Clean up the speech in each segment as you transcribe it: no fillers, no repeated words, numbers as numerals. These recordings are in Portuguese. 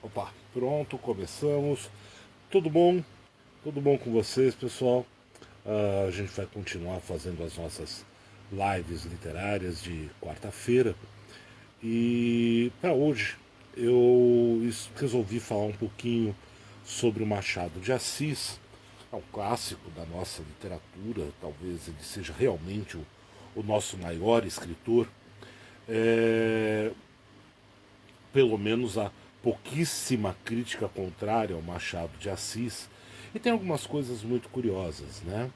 Opa, pronto, começamos. Tudo bom? Tudo bom com vocês, pessoal? A gente vai continuar fazendo as nossas lives literárias de quarta-feira. E para hoje eu resolvi falar um pouquinho sobre o Machado de Assis. É um clássico da nossa literatura, talvez ele seja realmente o nosso maior escritor. É, Pelo menos há pouquíssima crítica contrária ao Machado de Assis. E tem algumas coisas muito curiosas, né?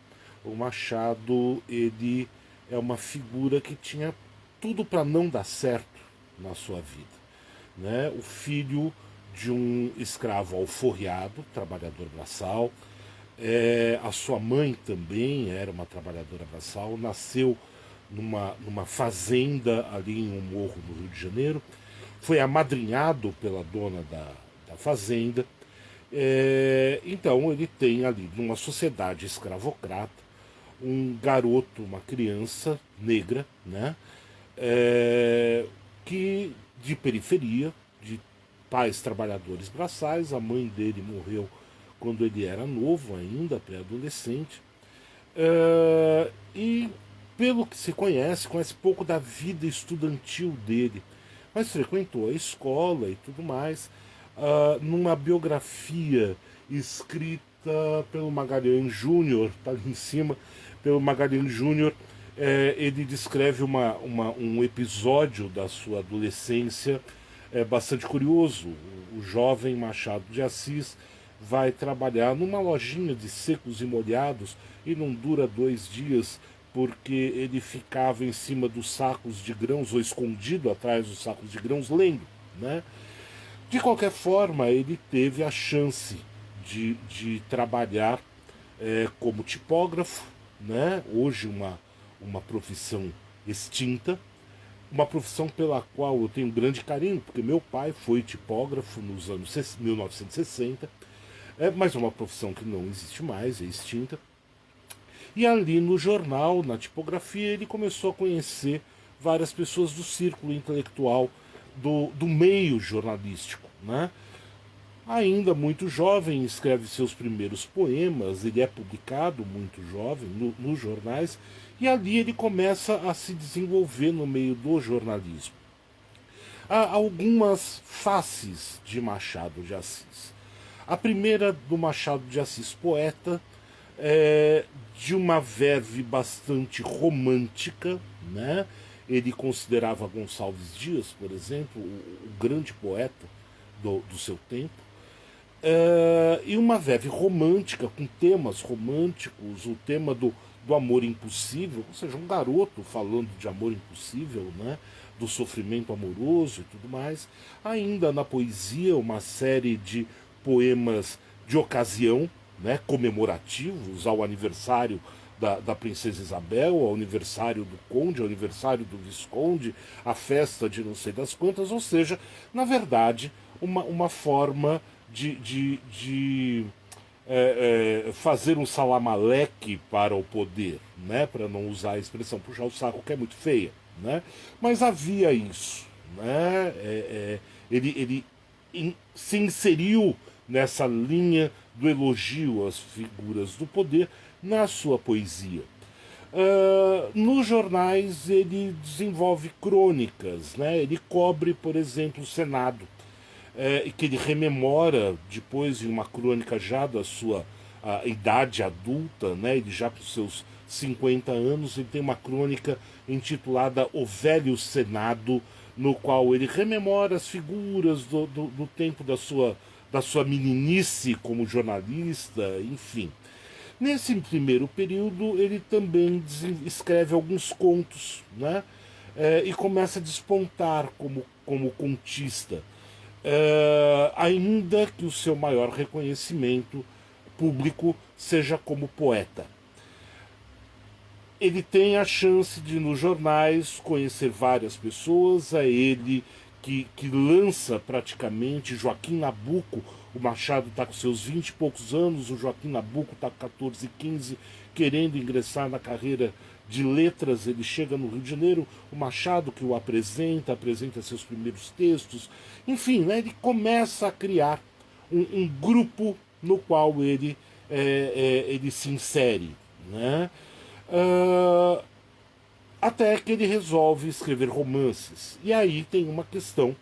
O Machado, ele é uma figura que tinha tudo para não dar certo na sua vida, né? O filho de um escravo alforriado, trabalhador braçal. A sua mãe também era uma trabalhadora braçal, nasceu numa fazenda ali em um morro no Rio de Janeiro, foi amadrinhado pela dona da fazenda. Então ele tem ali, numa sociedade escravocrata, um garoto, uma criança negra, né? Que de periferia, de pais trabalhadores braçais. A mãe dele morreu quando ele era novo ainda, pré-adolescente. E pelo que se conhece pouco da vida estudantil dele, mas frequentou a escola e tudo mais. Numa biografia escrita pelo Magalhães Júnior, está ali em cima, pelo Magalhães Júnior, ele descreve um episódio da sua adolescência bastante curioso. O jovem Machado de Assis vai trabalhar numa lojinha de secos e molhados e não dura 2 dias porque ele ficava em cima dos sacos de grãos ou escondido atrás dos sacos de grãos lendo, né? De qualquer forma, ele teve a chance de trabalhar como tipógrafo, né? Hoje uma profissão extinta, uma profissão pela qual eu tenho um grande carinho, porque meu pai foi tipógrafo nos anos 1960, mas é uma profissão que não existe mais, é extinta. E ali no jornal, na tipografia, ele começou a conhecer várias pessoas do círculo intelectual do meio jornalístico, né? Ainda muito jovem, escreve seus primeiros poemas, ele é publicado muito jovem nos jornais, e ali ele começa a se desenvolver no meio do jornalismo. Há algumas faces de Machado de Assis. A primeira do Machado de Assis poeta, de uma verve bastante romântica, né? Ele considerava Gonçalves Dias, por exemplo, o grande poeta do seu tempo. E uma verve romântica, com temas românticos, o tema do amor impossível, ou seja, um garoto falando de amor impossível, né? Do sofrimento amoroso e tudo mais. Ainda na poesia, uma série de poemas de ocasião, né, comemorativos ao aniversário da Princesa Isabel, ao aniversário do Conde, ao aniversário do Visconde, a festa de não sei das quantas, ou seja, na verdade, uma forma de fazer um salamaleque para o poder, né, para não usar a expressão puxar o saco, que é muito feia, né, mas havia isso, né, ele se inseriu nessa linha do elogio às figuras do poder na sua poesia. Nos jornais ele desenvolve crônicas, né? Ele cobre, por exemplo, o Senado, que ele rememora depois em uma crônica já da sua idade adulta, né? Ele já para os seus 50 anos, ele tem uma crônica intitulada O Velho Senado, no qual ele rememora as figuras do tempo da sua meninice como jornalista, enfim. Nesse primeiro período, ele também escreve alguns contos, né? E começa a despontar como contista, ainda que o seu maior reconhecimento público seja como poeta. Ele tem a chance de, nos jornais, conhecer várias pessoas. É ele que lança praticamente Joaquim Nabuco. O Machado está com seus 20 e poucos anos, o Joaquim Nabuco está com 14, 15, querendo ingressar na carreira de letras, ele chega no Rio de Janeiro, o Machado que o apresenta seus primeiros textos, enfim, né, ele começa a criar um grupo no qual ele se insere, né? Até que ele resolve escrever romances. E aí tem uma questão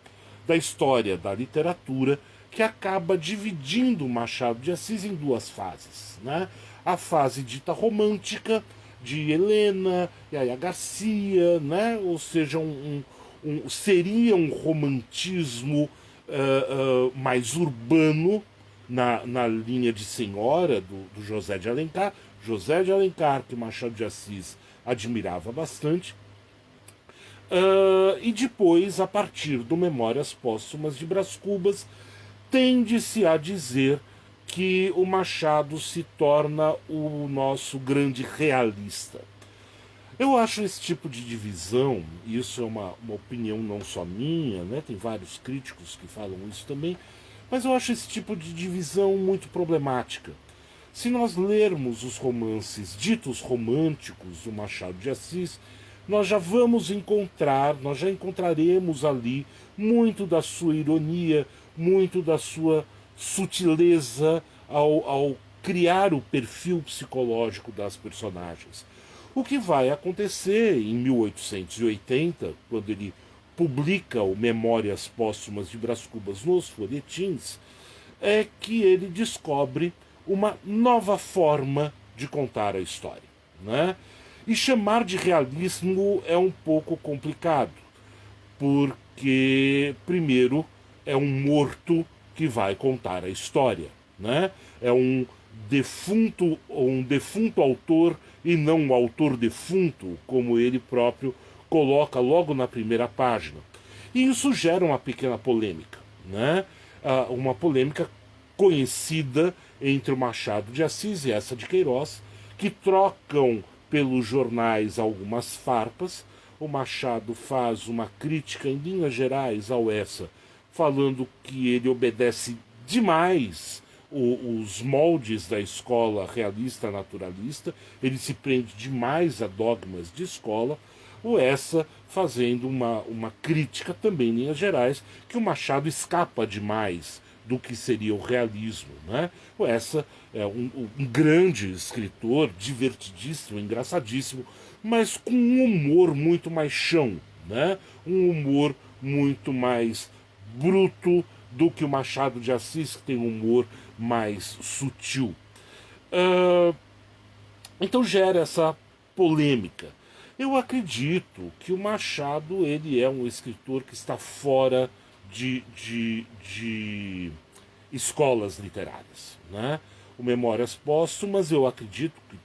da história, da literatura, que acaba dividindo o Machado de Assis em duas fases, né? A fase dita romântica, de Helena, e aí a Garcia, né? Ou seja, seria um romantismo mais urbano, na linha de Senhora, do José de Alencar. José de Alencar, que Machado de Assis admirava bastante. E depois, a partir do Memórias Póstumas de Brás Cubas, tende-se a dizer que o Machado se torna o nosso grande realista. Eu acho esse tipo de divisão, e isso é uma opinião não só minha, né? Tem vários críticos que falam isso também, mas eu acho esse tipo de divisão muito problemática. Se nós lermos os romances ditos românticos do Machado de Assis, nós já encontraremos ali muito da sua ironia, muito da sua sutileza ao criar o perfil psicológico das personagens. O que vai acontecer em 1880, quando ele publica o Memórias Póstumas de Brás Cubas nos folhetins, é que ele descobre uma nova forma de contar a história, né? E chamar de realismo é um pouco complicado, porque, primeiro, é um morto que vai contar a história, né? É um defunto autor e não um autor defunto, como ele próprio coloca logo na primeira página. E isso gera uma pequena polêmica, né? Uma polêmica conhecida entre o Machado de Assis e essa de Queiroz, que trocam pelos jornais algumas farpas. O Machado faz uma crítica em linhas gerais ao Essa, falando que ele obedece demais os moldes da escola realista naturalista, ele se prende demais a dogmas de escola. O Essa fazendo uma crítica também em linhas gerais, que o Machado escapa demais do que seria o realismo, né? O Essa é um grande escritor, divertidíssimo, engraçadíssimo, mas com um humor muito mais chão, né? Um humor muito mais bruto do que o Machado de Assis, que tem um humor mais sutil. Então gera essa polêmica. Eu acredito que o Machado ele é um escritor que está fora de escolas literárias, né? O Memórias Póstumas, eu acredito que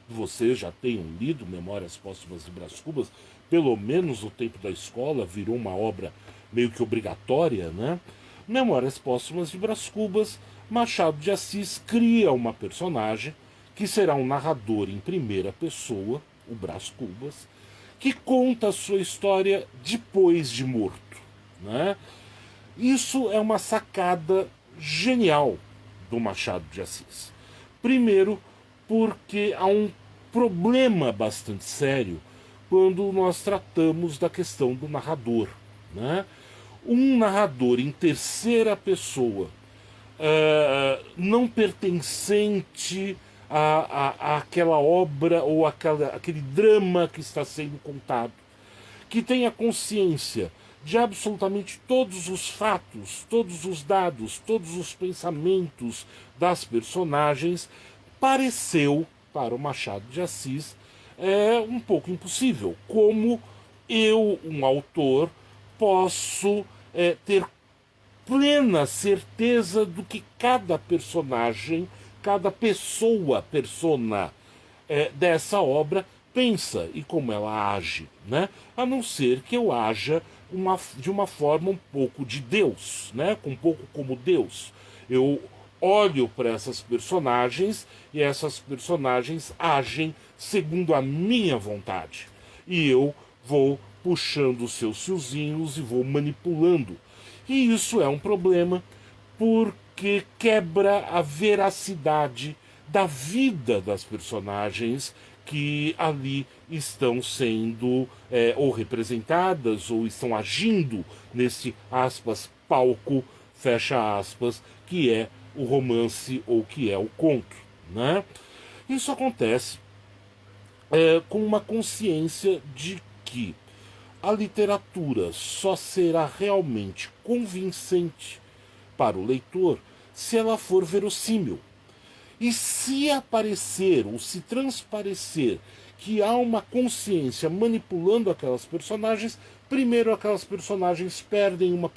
vocês já tenham lido Memórias Póstumas de Brás Cubas, pelo menos no tempo da escola, virou uma obra meio que obrigatória, né? Memórias Póstumas de Brás Cubas, Machado de Assis cria uma personagem que será um narrador em primeira pessoa, o Brás Cubas, que conta a sua história depois de morto, né? Isso é uma sacada genial do Machado de Assis. Primeiro, porque há um problema bastante sério quando nós tratamos da questão do narrador, né? Um narrador em terceira pessoa, não pertencente àquela obra ou aquele drama que está sendo contado, que tenha consciência de absolutamente todos os fatos, todos os dados, todos os pensamentos das personagens, pareceu, para o Machado de Assis, um pouco impossível. Como eu, um autor, posso ter plena certeza do que cada personagem, cada persona dessa obra pensa e como ela age, né? A não ser que eu haja de uma forma um pouco de Deus, né? Um pouco como Deus. Eu olho para essas personagens e essas personagens agem segundo a minha vontade. E eu vou puxando os seus fiozinhos e vou manipulando. E isso é um problema porque quebra a veracidade da vida das personagens que ali estão sendo ou representadas ou estão agindo nesse aspas palco, fecha aspas, que é o romance ou que é o conto, né? Isso acontece com uma consciência de que a literatura só será realmente convincente para o leitor se ela for verossímil. E se aparecer ou se transparecer que há uma consciência manipulando aquelas personagens, primeiro aquelas personagens perderiam uma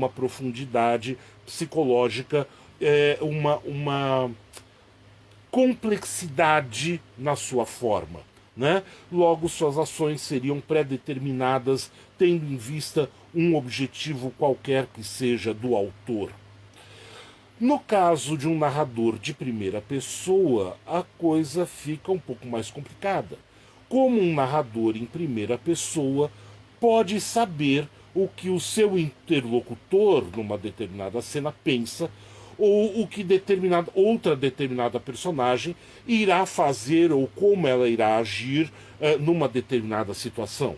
profundidade psicológica, uma complexidade na sua forma. Né? Logo, suas ações seriam pré-determinadas, tendo em vista um objetivo qualquer que seja do autor. No caso de um narrador de primeira pessoa, a coisa fica um pouco mais complicada. Como um narrador em primeira pessoa pode saber o que o seu interlocutor, numa determinada cena, pensa, ou o que outra determinada personagem irá fazer ou como ela irá agir numa determinada situação.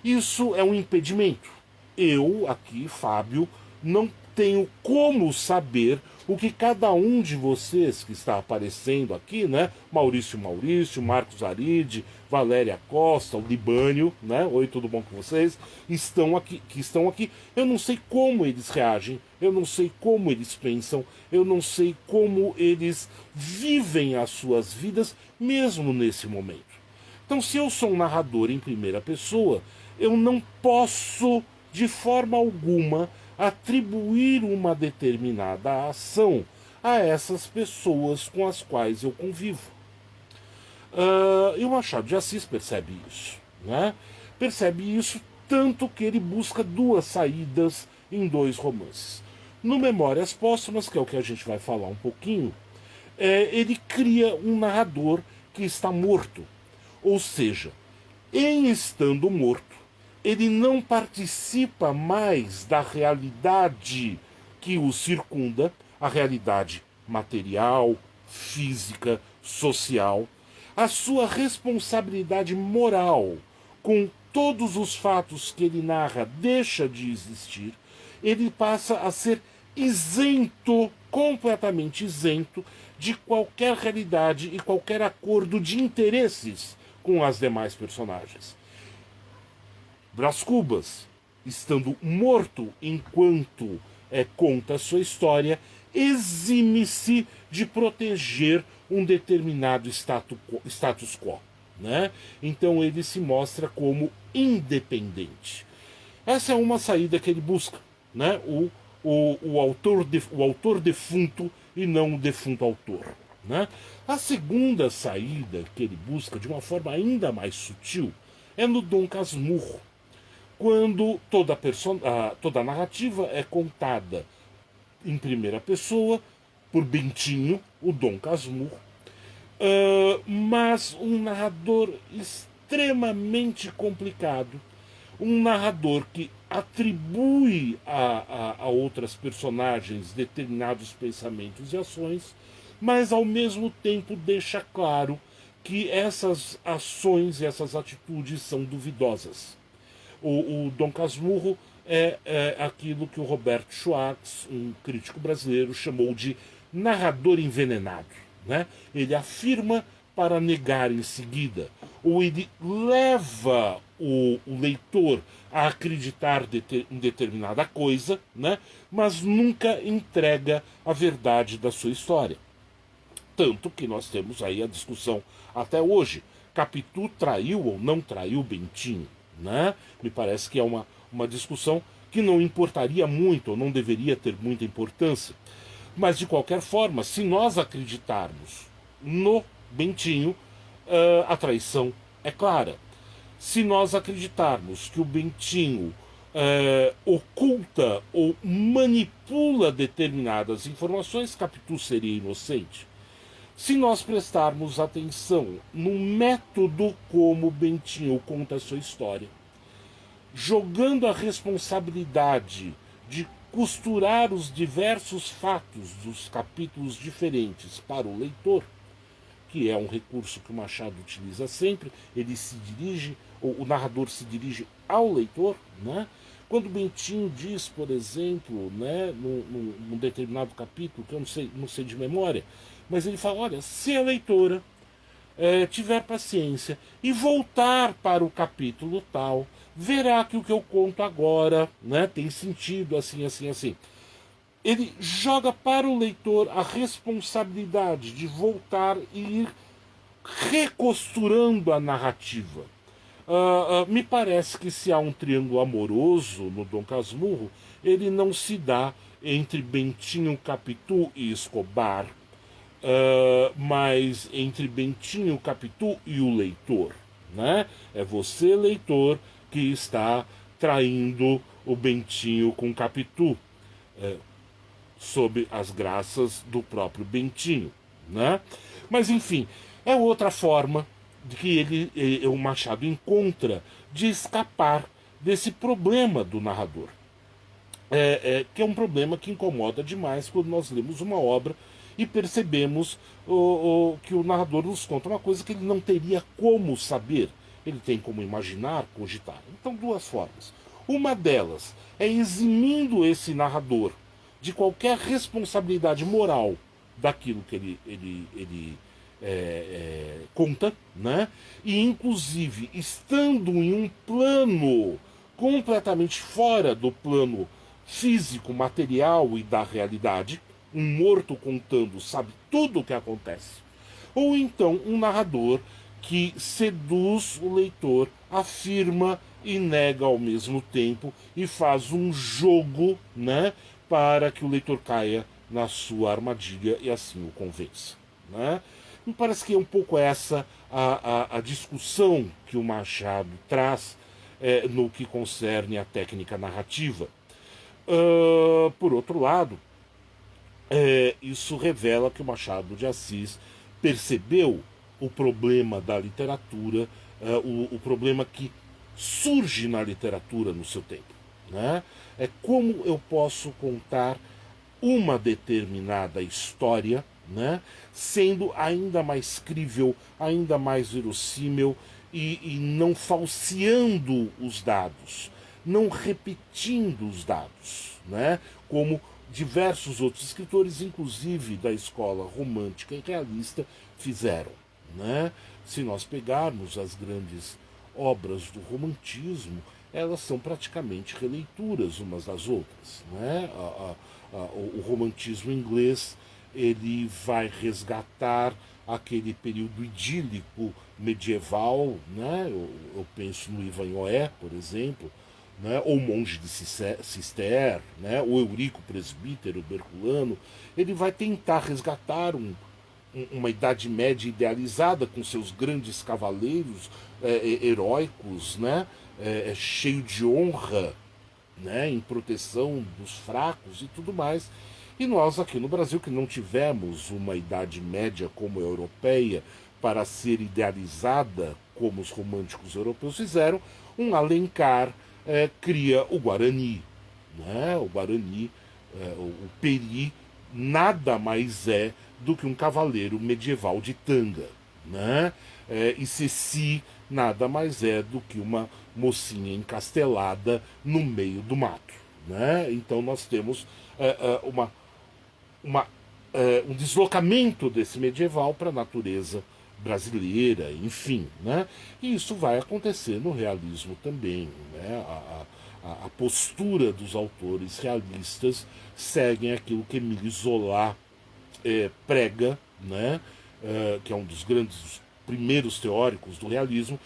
Isso é um impedimento. Eu, aqui, Fábio, não tenho como saber o que cada um de vocês que está aparecendo aqui, né? Maurício, Marcos Aride, Valéria Costa, o Libânio, né? Oi, tudo bom com vocês? Estão aqui. Eu não sei como eles reagem, eu não sei como eles pensam, eu não sei como eles vivem as suas vidas, mesmo nesse momento. Então, se eu sou um narrador em primeira pessoa, eu não posso, de forma alguma, atribuir uma determinada ação a essas pessoas com as quais eu convivo. E o Machado de Assis percebe isso, né? Percebe isso tanto que ele busca duas saídas em dois romances. No Memórias Póstumas, que é o que a gente vai falar um pouquinho, ele cria um narrador que está morto. Ou seja, em estando morto, ele não participa mais da realidade que o circunda, a realidade material, física, social. A sua responsabilidade moral com todos os fatos que ele narra deixa de existir. Ele passa a ser isento, completamente isento, de qualquer realidade e qualquer acordo de interesses com as demais personagens. Brás Cubas, estando morto enquanto conta a sua história, exime-se de proteger um determinado status quo. Né? Então ele se mostra como independente. Essa é uma saída que ele busca. Né? O autor defunto e não o defunto autor. Né? A segunda saída que ele busca, de uma forma ainda mais sutil, é no Dom Casmurro, quando toda a narrativa é contada em primeira pessoa por Bentinho, o Dom Casmurro, mas um narrador extremamente complicado, um narrador que atribui a outras personagens determinados pensamentos e ações, mas ao mesmo tempo deixa claro que essas ações e essas atitudes são duvidosas. O Dom Casmurro é aquilo que o Roberto Schwartz, um crítico brasileiro, chamou de narrador envenenado. Né? Ele afirma para negar em seguida, ou ele leva o leitor a acreditar em determinada coisa, né? Mas nunca entrega a verdade da sua história. Tanto que nós temos aí a discussão até hoje. Capitu traiu ou não traiu Bentinho? Né? Me parece que é uma discussão que não importaria muito, ou não deveria ter muita importância. Mas, de qualquer forma, se nós acreditarmos no Bentinho, a traição é clara. Se nós acreditarmos que o Bentinho oculta ou manipula determinadas informações, Capitu seria inocente. Se nós prestarmos atenção no método como Bentinho conta a sua história, jogando a responsabilidade de costurar os diversos fatos dos capítulos diferentes para o leitor, que é um recurso que o Machado utiliza sempre. Ele se dirige, o narrador se dirige ao leitor, né? Quando Bentinho diz, por exemplo, né, num determinado capítulo, que eu não sei de memória, mas ele fala, olha, se a leitora tiver paciência e voltar para o capítulo tal, verá que o que eu conto agora, né, tem sentido assim, assim, assim. Ele joga para o leitor a responsabilidade de voltar e ir recosturando a narrativa. Me parece que se há um triângulo amoroso no Dom Casmurro, ele não se dá entre Bentinho, Capitu e Escobar, mas entre Bentinho, Capitu e o leitor. Né? É você, leitor, que está traindo o Bentinho com Capitu, sob as graças do próprio Bentinho. Né? Mas, enfim, é outra forma de que o Machado encontra de escapar desse problema do narrador. Que é um problema que incomoda demais quando nós lemos uma obra e percebemos que o narrador nos conta uma coisa que ele não teria como saber. Ele tem como imaginar, cogitar. Então, duas formas. Uma delas é eximindo esse narrador de qualquer responsabilidade moral daquilo que ele conta, né? E inclusive estando em um plano completamente fora do plano físico, material e da realidade, um morto contando sabe tudo o que acontece, ou então um narrador que seduz o leitor, afirma e nega ao mesmo tempo e faz um jogo, né, para que o leitor caia na sua armadilha e assim o convença, né? Me parece que é um pouco essa a discussão que o Machado traz no que concerne a técnica narrativa. Por outro lado, isso revela que o Machado de Assis percebeu o problema da literatura, o problema que surge na literatura no seu tempo. Né? É como eu posso contar uma determinada história, né, sendo ainda mais crível, ainda mais verossímil e não falseando os dados, não repetindo os dados, né, como diversos outros escritores, inclusive da escola romântica e realista, fizeram. Né? Se nós pegarmos as grandes obras do romantismo, elas são praticamente releituras umas das outras. Né? O romantismo inglês ele vai resgatar aquele período idílico medieval, né? Eu penso no Ivanhoé, por exemplo, né? Ou Monge de Cister, né? O Eurico Presbítero Herculano. Ele vai tentar resgatar uma Idade Média idealizada com seus grandes cavaleiros heróicos, né? Cheio de honra, né? Em proteção dos fracos e tudo mais. E nós aqui no Brasil, que não tivemos uma Idade Média como a europeia para ser idealizada como os românticos europeus fizeram, um Alencar cria o Guarani. Né? O Guarani, o Peri, nada mais é do que um cavaleiro medieval de tanga. Né? E Ceci nada mais é do que uma mocinha encastelada no meio do mato. Né? Então nós temos um deslocamento desse medieval para a natureza brasileira, enfim. Né? E isso vai acontecer no realismo também. Né? A postura dos autores realistas seguem aquilo que Émile Zola prega, né? Que é um dos grandes primeiros teóricos do realismo,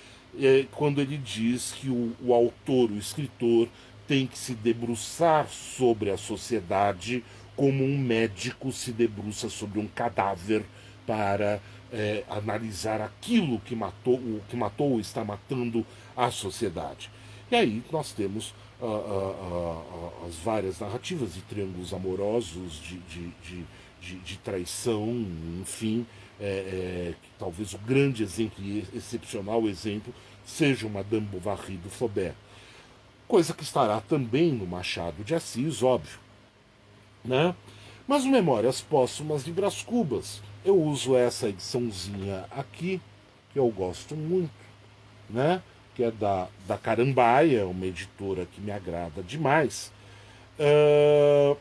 quando ele diz que o autor, o escritor, tem que se debruçar sobre a sociedade como um médico se debruça sobre um cadáver para analisar aquilo que matou ou está matando a sociedade. E aí nós temos as várias narrativas de triângulos amorosos, de traição, enfim, talvez o grande exemplo e excepcional exemplo seja o Madame Bovary do Flaubert. Coisa que estará também no Machado de Assis, óbvio. Né? Mas o Memórias Póstumas de Brás Cubas Eu uso essa ediçãozinha aqui, que eu gosto muito, né? Que é da Carambaia, uma editora que me agrada demais. Uh,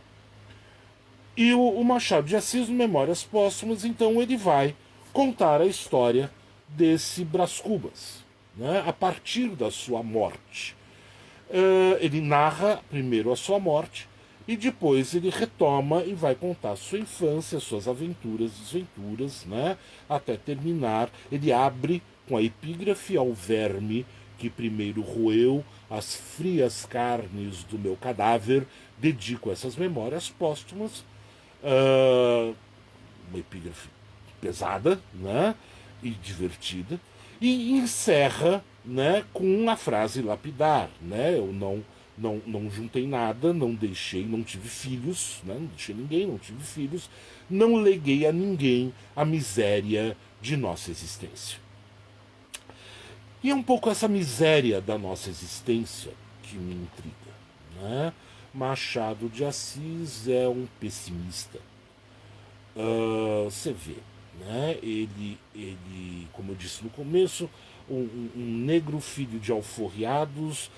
e o Machado de Assis, no Memórias Póstumas, então ele vai contar a história desse Brás Cubas, né? A partir da sua morte. Ele narra primeiro a sua morte e depois ele retoma e vai contar sua infância, suas aventuras, desventuras, né? Até terminar. Ele abre com a epígrafe ao verme que primeiro roeu as frias carnes do meu cadáver. Dedico essas memórias póstumas. Uma epígrafe pesada, né? E divertida. E encerra, né, com uma frase lapidar, né? Eu não juntei nada, não deixei, não tive filhos, né? Não deixei ninguém, não tive filhos, não leguei a ninguém a miséria de nossa existência. E é um pouco essa miséria da nossa existência que me intriga, né? Machado de Assis é um pessimista. Você vê, né? Como eu disse no começo, um negro filho de alforriados,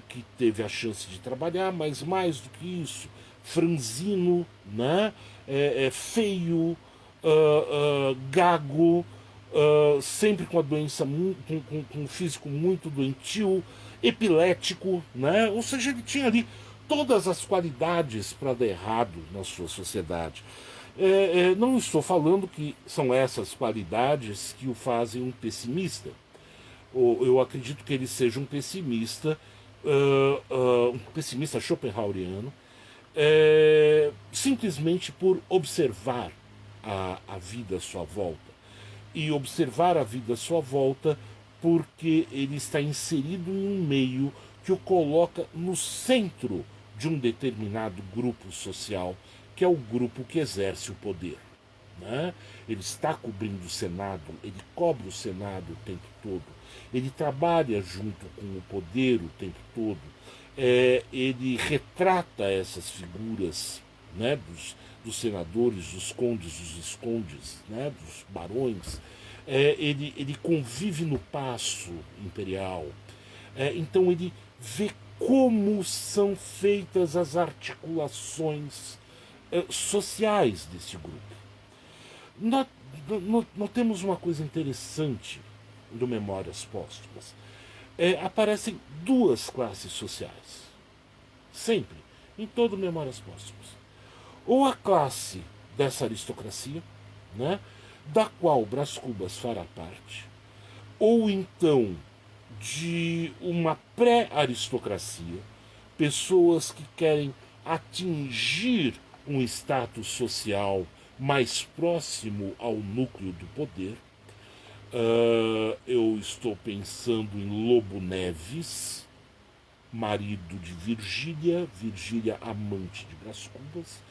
que teve a chance de trabalhar, mas mais do que isso, franzino, né? Feio, gago, sempre com a doença, com um físico muito doentio, epilético, né? Ou seja, ele tinha ali todas as qualidades para dar errado na sua sociedade. Não estou falando que são essas qualidades que o fazem um pessimista. Eu acredito que ele seja um pessimista schopenhaueriano, simplesmente por observar a vida à sua volta. E observar a vida à sua volta porque ele está inserido em um meio que o coloca no centro de um determinado grupo social, que é o grupo que exerce o poder. Né? Ele está cobrindo o Senado, ele cobre o Senado o tempo todo, ele trabalha junto com o poder o tempo todo, ele retrata essas figuras, né, dos senadores, dos condes, dos viscondes, né, dos barões. Ele convive no paço imperial. Então ele vê como são feitas as articulações sociais desse grupo. Nós, nós temos uma coisa interessante do Memórias Póstumas. Aparecem duas classes sociais. Sempre. Em todo Memórias Póstumas. Ou a classe dessa aristocracia, né, da qual Brás Cubas fará parte, ou então de uma pré-aristocracia, pessoas que querem atingir um status social mais próximo ao núcleo do poder. Eu estou pensando em Lobo Neves, marido de Virgília, Virgília amante de Brás Cubas,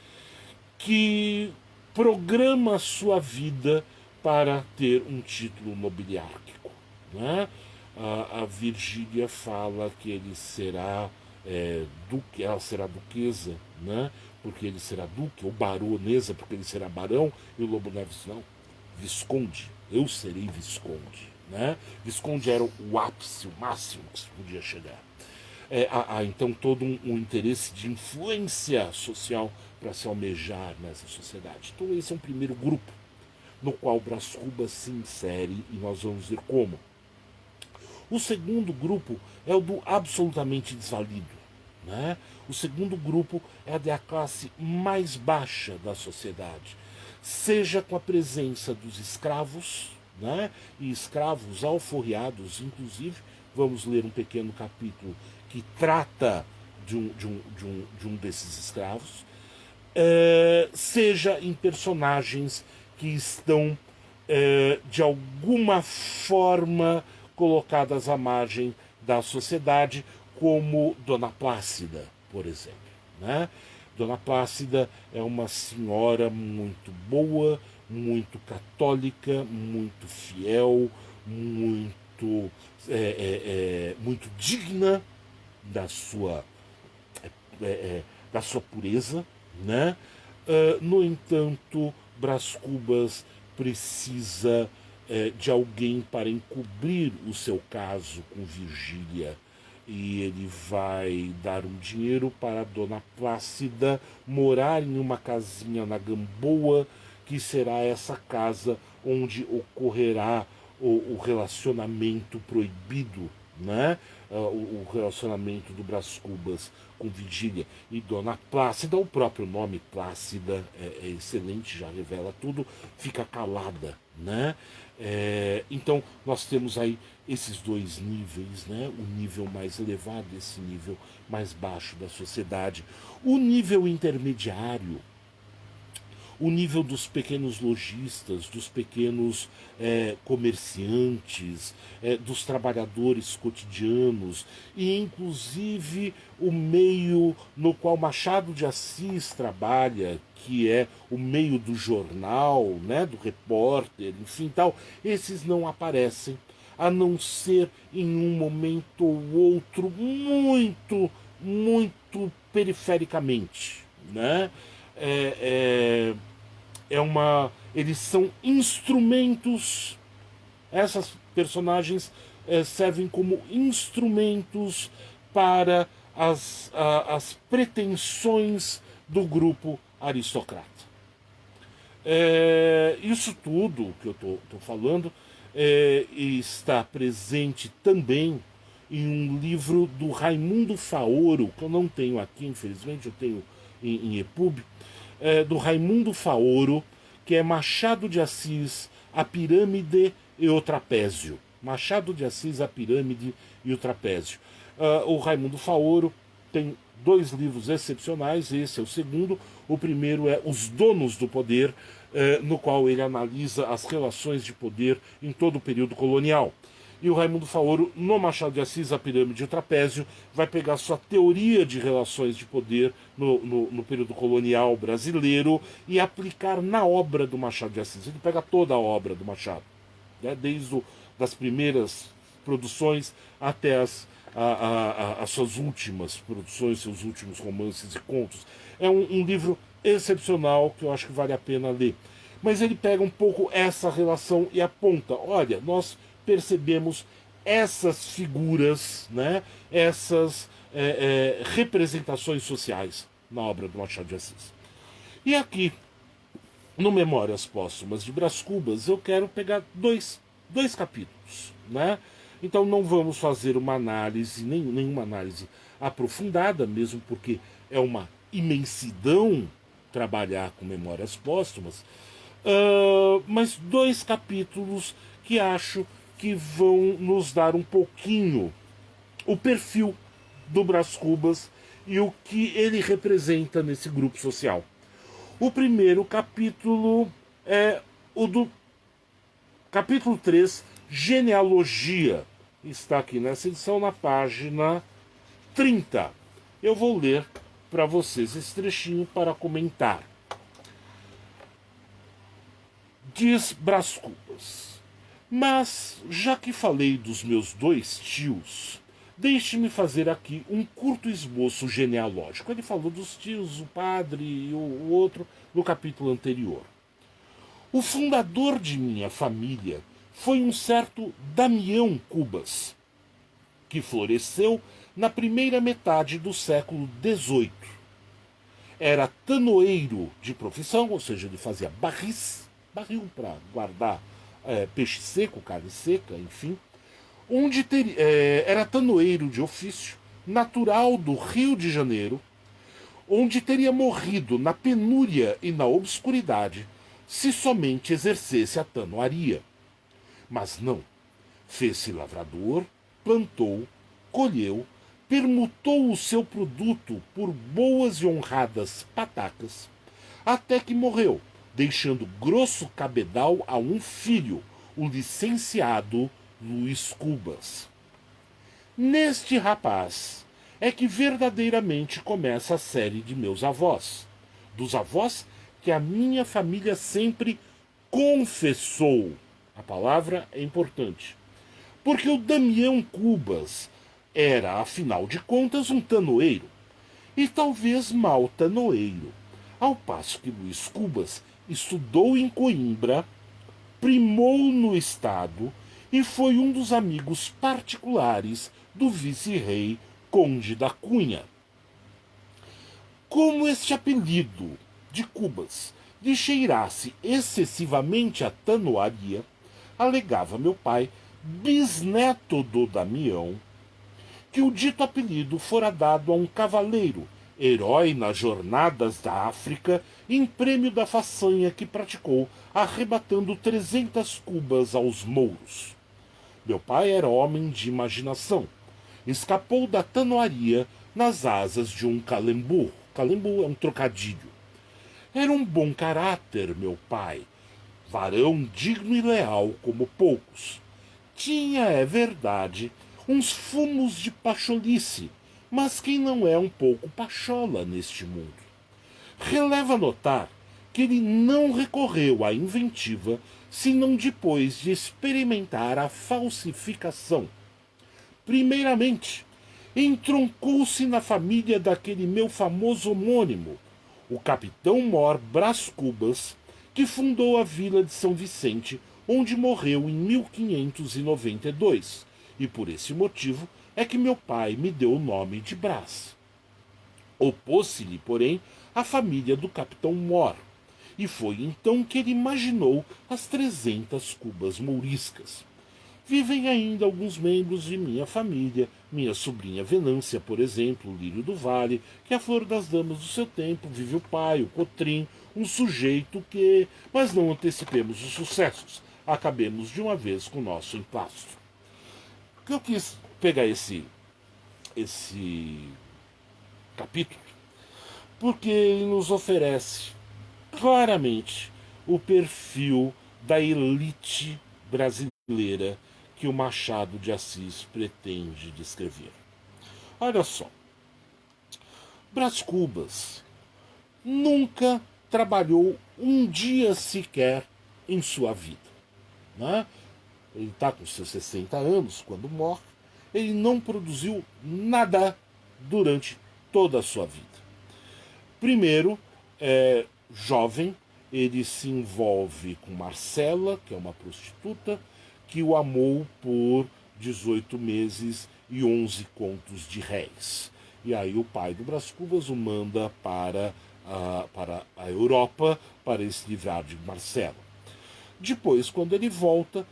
que programa sua vida para ter um título nobiliárquico. Né? A Virgília fala que ele será duque, ela será duquesa, né? Porque ele será duque, ou baronesa, porque ele será barão, e o Lobo Neves não, visconde, eu serei visconde. Né? Visconde era o ápice, o máximo que se podia chegar. Há então todo um interesse de influência social para se almejar nessa sociedade. Então esse é um primeiro grupo no qual Brás Cubas se insere, e nós vamos ver como. O segundo grupo é o do absolutamente desvalido. Né? O segundo grupo é da classe mais baixa da sociedade, seja com a presença dos escravos, né? E escravos alforriados, inclusive. Vamos ler um pequeno capítulo que trata de um desses escravos, seja em personagens que estão, de alguma forma, colocadas à margem da sociedade, como Dona Plácida, por exemplo. Né? Dona Plácida é uma senhora muito boa, muito católica, muito fiel, muito digna da sua, da sua pureza, né? No entanto, Brás Cubas precisa de alguém para encobrir o seu caso com Virgília. E ele vai dar um dinheiro para a Dona Plácida morar em uma casinha na Gamboa, que será essa casa onde ocorrerá o relacionamento proibido, né? O relacionamento do Brás Cubas com Vigília e Dona Plácida. O próprio nome Plácida é excelente, já revela tudo, fica calada, né? Então nós temos aí esses dois níveis, né? O nível mais elevado e esse nível mais baixo da sociedade. O nível intermediário, o nível dos pequenos lojistas, dos pequenos comerciantes, dos trabalhadores cotidianos, e inclusive o meio no qual Machado de Assis trabalha, que é o meio do jornal, né, do repórter, enfim tal, esses não aparecem, a não ser em um momento ou outro muito perifericamente, né? Eles são instrumentos. Essas personagens servem como instrumentos para as pretensões do grupo aristocrata. Isso tudo que eu estou falando está presente também em um livro do Raimundo Faoro, que eu não tenho aqui, infelizmente, eu tenho em EPUB, do Raimundo Faoro, que é Machado de Assis, A Pirâmide e o Trapézio. Machado de Assis, A Pirâmide e o Trapézio. O Raimundo Faoro tem dois livros excepcionais, esse é o segundo. O primeiro é Os Donos do Poder, no qual ele analisa as relações de poder em todo o período colonial. E o Raimundo Faoro, no Machado de Assis, A Pirâmide e o Trapézio, vai pegar sua teoria de relações de poder no período colonial brasileiro e aplicar na obra do Machado de Assis. Ele pega toda a obra do Machado, né, desde das primeiras produções até as suas últimas produções, seus últimos romances e contos. É um livro excepcional que eu acho que vale a pena ler. Mas ele pega um pouco essa relação e aponta, olha, nós percebemos essas figuras, né, essas representações sociais na obra do Machado de Assis. E aqui, no Memórias Póstumas de Brás Cubas, eu quero pegar dois capítulos, né? Então não vamos fazer uma análise, nenhuma análise aprofundada, mesmo porque é uma imensidão trabalhar com Memórias Póstumas, mas dois capítulos que acho que vão nos dar um pouquinho o perfil do Brás Cubas e o que ele representa nesse grupo social. O primeiro capítulo é o do capítulo 3, Genealogia. Está aqui nessa edição na página 30. Eu vou ler para vocês esse trechinho para comentar. Diz Brás Cubas: mas, já que falei dos meus dois tios, deixe-me fazer aqui um curto esboço genealógico. Ele falou dos tios, o padre e o outro, no capítulo anterior. O fundador de minha família foi um certo Damião Cubas, que floresceu na primeira metade do século XVIII. Era tanoeiro de profissão, ou seja, ele fazia barril para guardar peixe seco, carne seca, enfim, era tanoeiro de ofício, natural do Rio de Janeiro, onde teria morrido na penúria e na obscuridade se somente exercesse a tanoaria. Mas não. Fez-se lavrador, plantou, colheu, permutou o seu produto por boas e honradas patacas, até que morreu, deixando grosso cabedal a um filho, o licenciado Luiz Cubas. Neste rapaz é que verdadeiramente começa a série de meus avós, dos avós que a minha família sempre confessou. A palavra é importante, porque o Damião Cubas era, afinal de contas, um tanoeiro, e talvez mau tanoeiro, ao passo que Luiz Cubas estudou em Coimbra, primou no estado e foi um dos amigos particulares do vice-rei Conde da Cunha. Como este apelido de Cubas lhe cheirasse excessivamente a tanoaria, alegava meu pai, bisneto do Damião, que o dito apelido fora dado a um cavaleiro, herói nas jornadas da África, em prêmio da façanha que praticou, arrebatando 300 cubas aos mouros. Meu pai era homem de imaginação. Escapou da tanoaria nas asas de um calembu. Calembu é um trocadilho. Era um bom caráter, meu pai. Varão digno e leal como poucos. Tinha, é verdade, uns fumos de pacholice, mas quem não é um pouco pachola neste mundo? Releva notar que ele não recorreu à inventiva senão depois de experimentar a falsificação. Primeiramente, entroncou-se na família daquele meu famoso homônimo, o capitão Mor Brás Cubas, que fundou a vila de São Vicente, onde morreu em 1592, e por esse motivo é que meu pai me deu o nome de Brás. Opôs-se-lhe, porém, a família do capitão Mor, e foi então que ele imaginou as 300 cubas mouriscas. Vivem ainda alguns membros de minha família, minha sobrinha Venância, por exemplo, o Lírio do Vale, que é a flor das damas do seu tempo, vive o pai, o Cotrim, um sujeito que... Mas não antecipemos os sucessos, acabemos de uma vez com o nosso emplastro. Eu quis pegar esse capítulo porque ele nos oferece claramente o perfil da elite brasileira que o Machado de Assis pretende descrever. Olha só, Brás Cubas nunca trabalhou um dia sequer em sua vida. Né? Ele está com seus 60 anos quando morre. Ele não produziu nada durante toda a sua vida. Primeiro, jovem, ele se envolve com Marcela, que é uma prostituta, que o amou por 18 meses e 11 contos de réis. E aí o pai do Brás Cubas o manda para a Europa para se livrar de Marcela. Depois, quando ele volta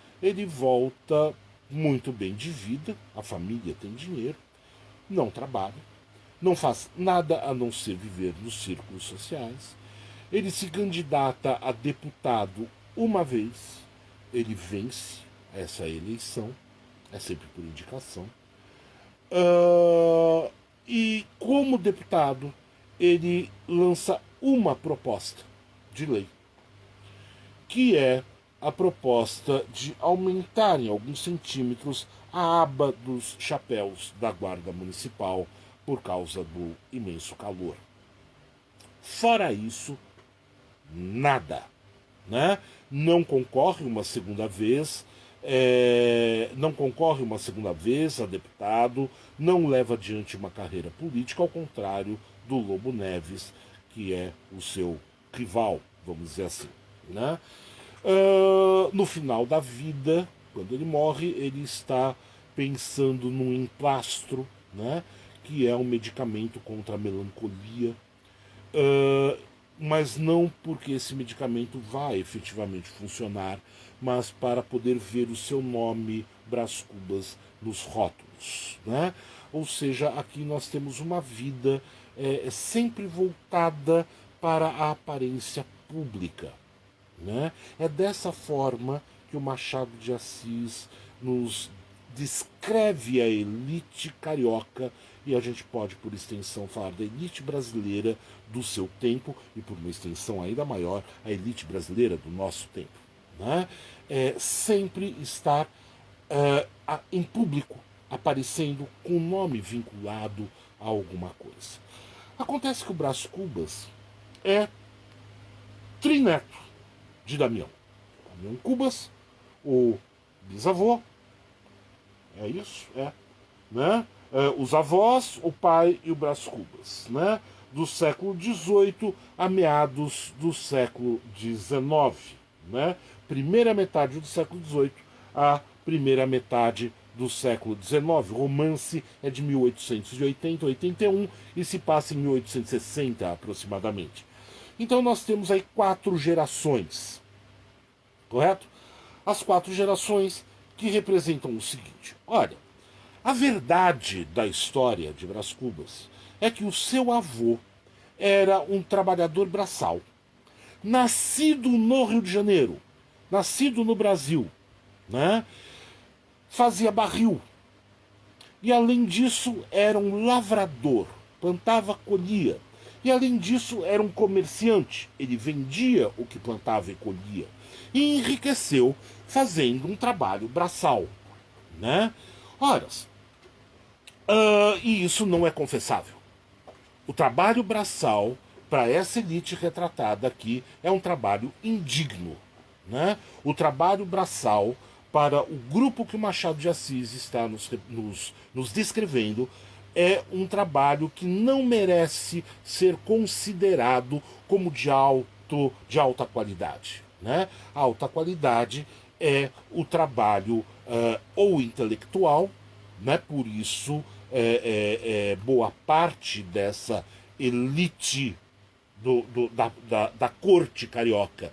muito bem de vida, a família tem dinheiro, não trabalha, não faz nada a não ser viver nos círculos sociais. Ele se candidata a deputado uma vez, ele vence essa eleição, é sempre por indicação. E como deputado, ele lança uma proposta de lei, que é a proposta de aumentar em alguns centímetros a aba dos chapéus da Guarda Municipal por causa do imenso calor. Fora isso, nada. Né? Não concorre uma segunda vez, a deputado, não leva adiante uma carreira política, ao contrário do Lobo Neves, que é o seu rival, vamos dizer assim. Né? No final da vida, quando ele morre, ele está pensando num emplastro, né, que é um medicamento contra a melancolia, mas não porque esse medicamento vai efetivamente funcionar, mas para poder ver o seu nome, Brás Cubas, nos rótulos. Né? Ou seja, aqui nós temos uma vida sempre voltada para a aparência pública. Né? É dessa forma que o Machado de Assis nos descreve a elite carioca, e a gente pode, por extensão, falar da elite brasileira do seu tempo, e por uma extensão ainda maior, a elite brasileira do nosso tempo. Né? Sempre estar em público, aparecendo com o nome vinculado a alguma coisa. Acontece que o Brás Cubas é trineto de Damião. Damião Cubas, o bisavô, é isso? Né? Os avós, o pai e o Brás Cubas. Né? do século XVIII a meados do século XIX. Né? Primeira metade do século XVIII a primeira metade do século XIX. O romance é de 1880 a 81 e se passa em 1860 aproximadamente. Então nós temos aí 4 gerações, correto? As 4 gerações que representam o seguinte: olha, a verdade da história de Brás Cubas é que o seu avô era um trabalhador braçal, nascido no Rio de Janeiro, nascido no Brasil, né? Fazia barril. E além disso, era um lavrador, plantava, colhia. E além disso, era um comerciante, ele vendia o que plantava e colhia. E enriqueceu fazendo um trabalho braçal. Né? Ora, e isso não é confessável. O trabalho braçal, para essa elite retratada aqui, é um trabalho indigno. Né? O trabalho braçal, para o grupo que o Machado de Assis está nos descrevendo, é um trabalho que não merece ser considerado como de alta qualidade. Né? A alta qualidade é o trabalho ou intelectual, né? Por isso boa parte dessa elite da corte carioca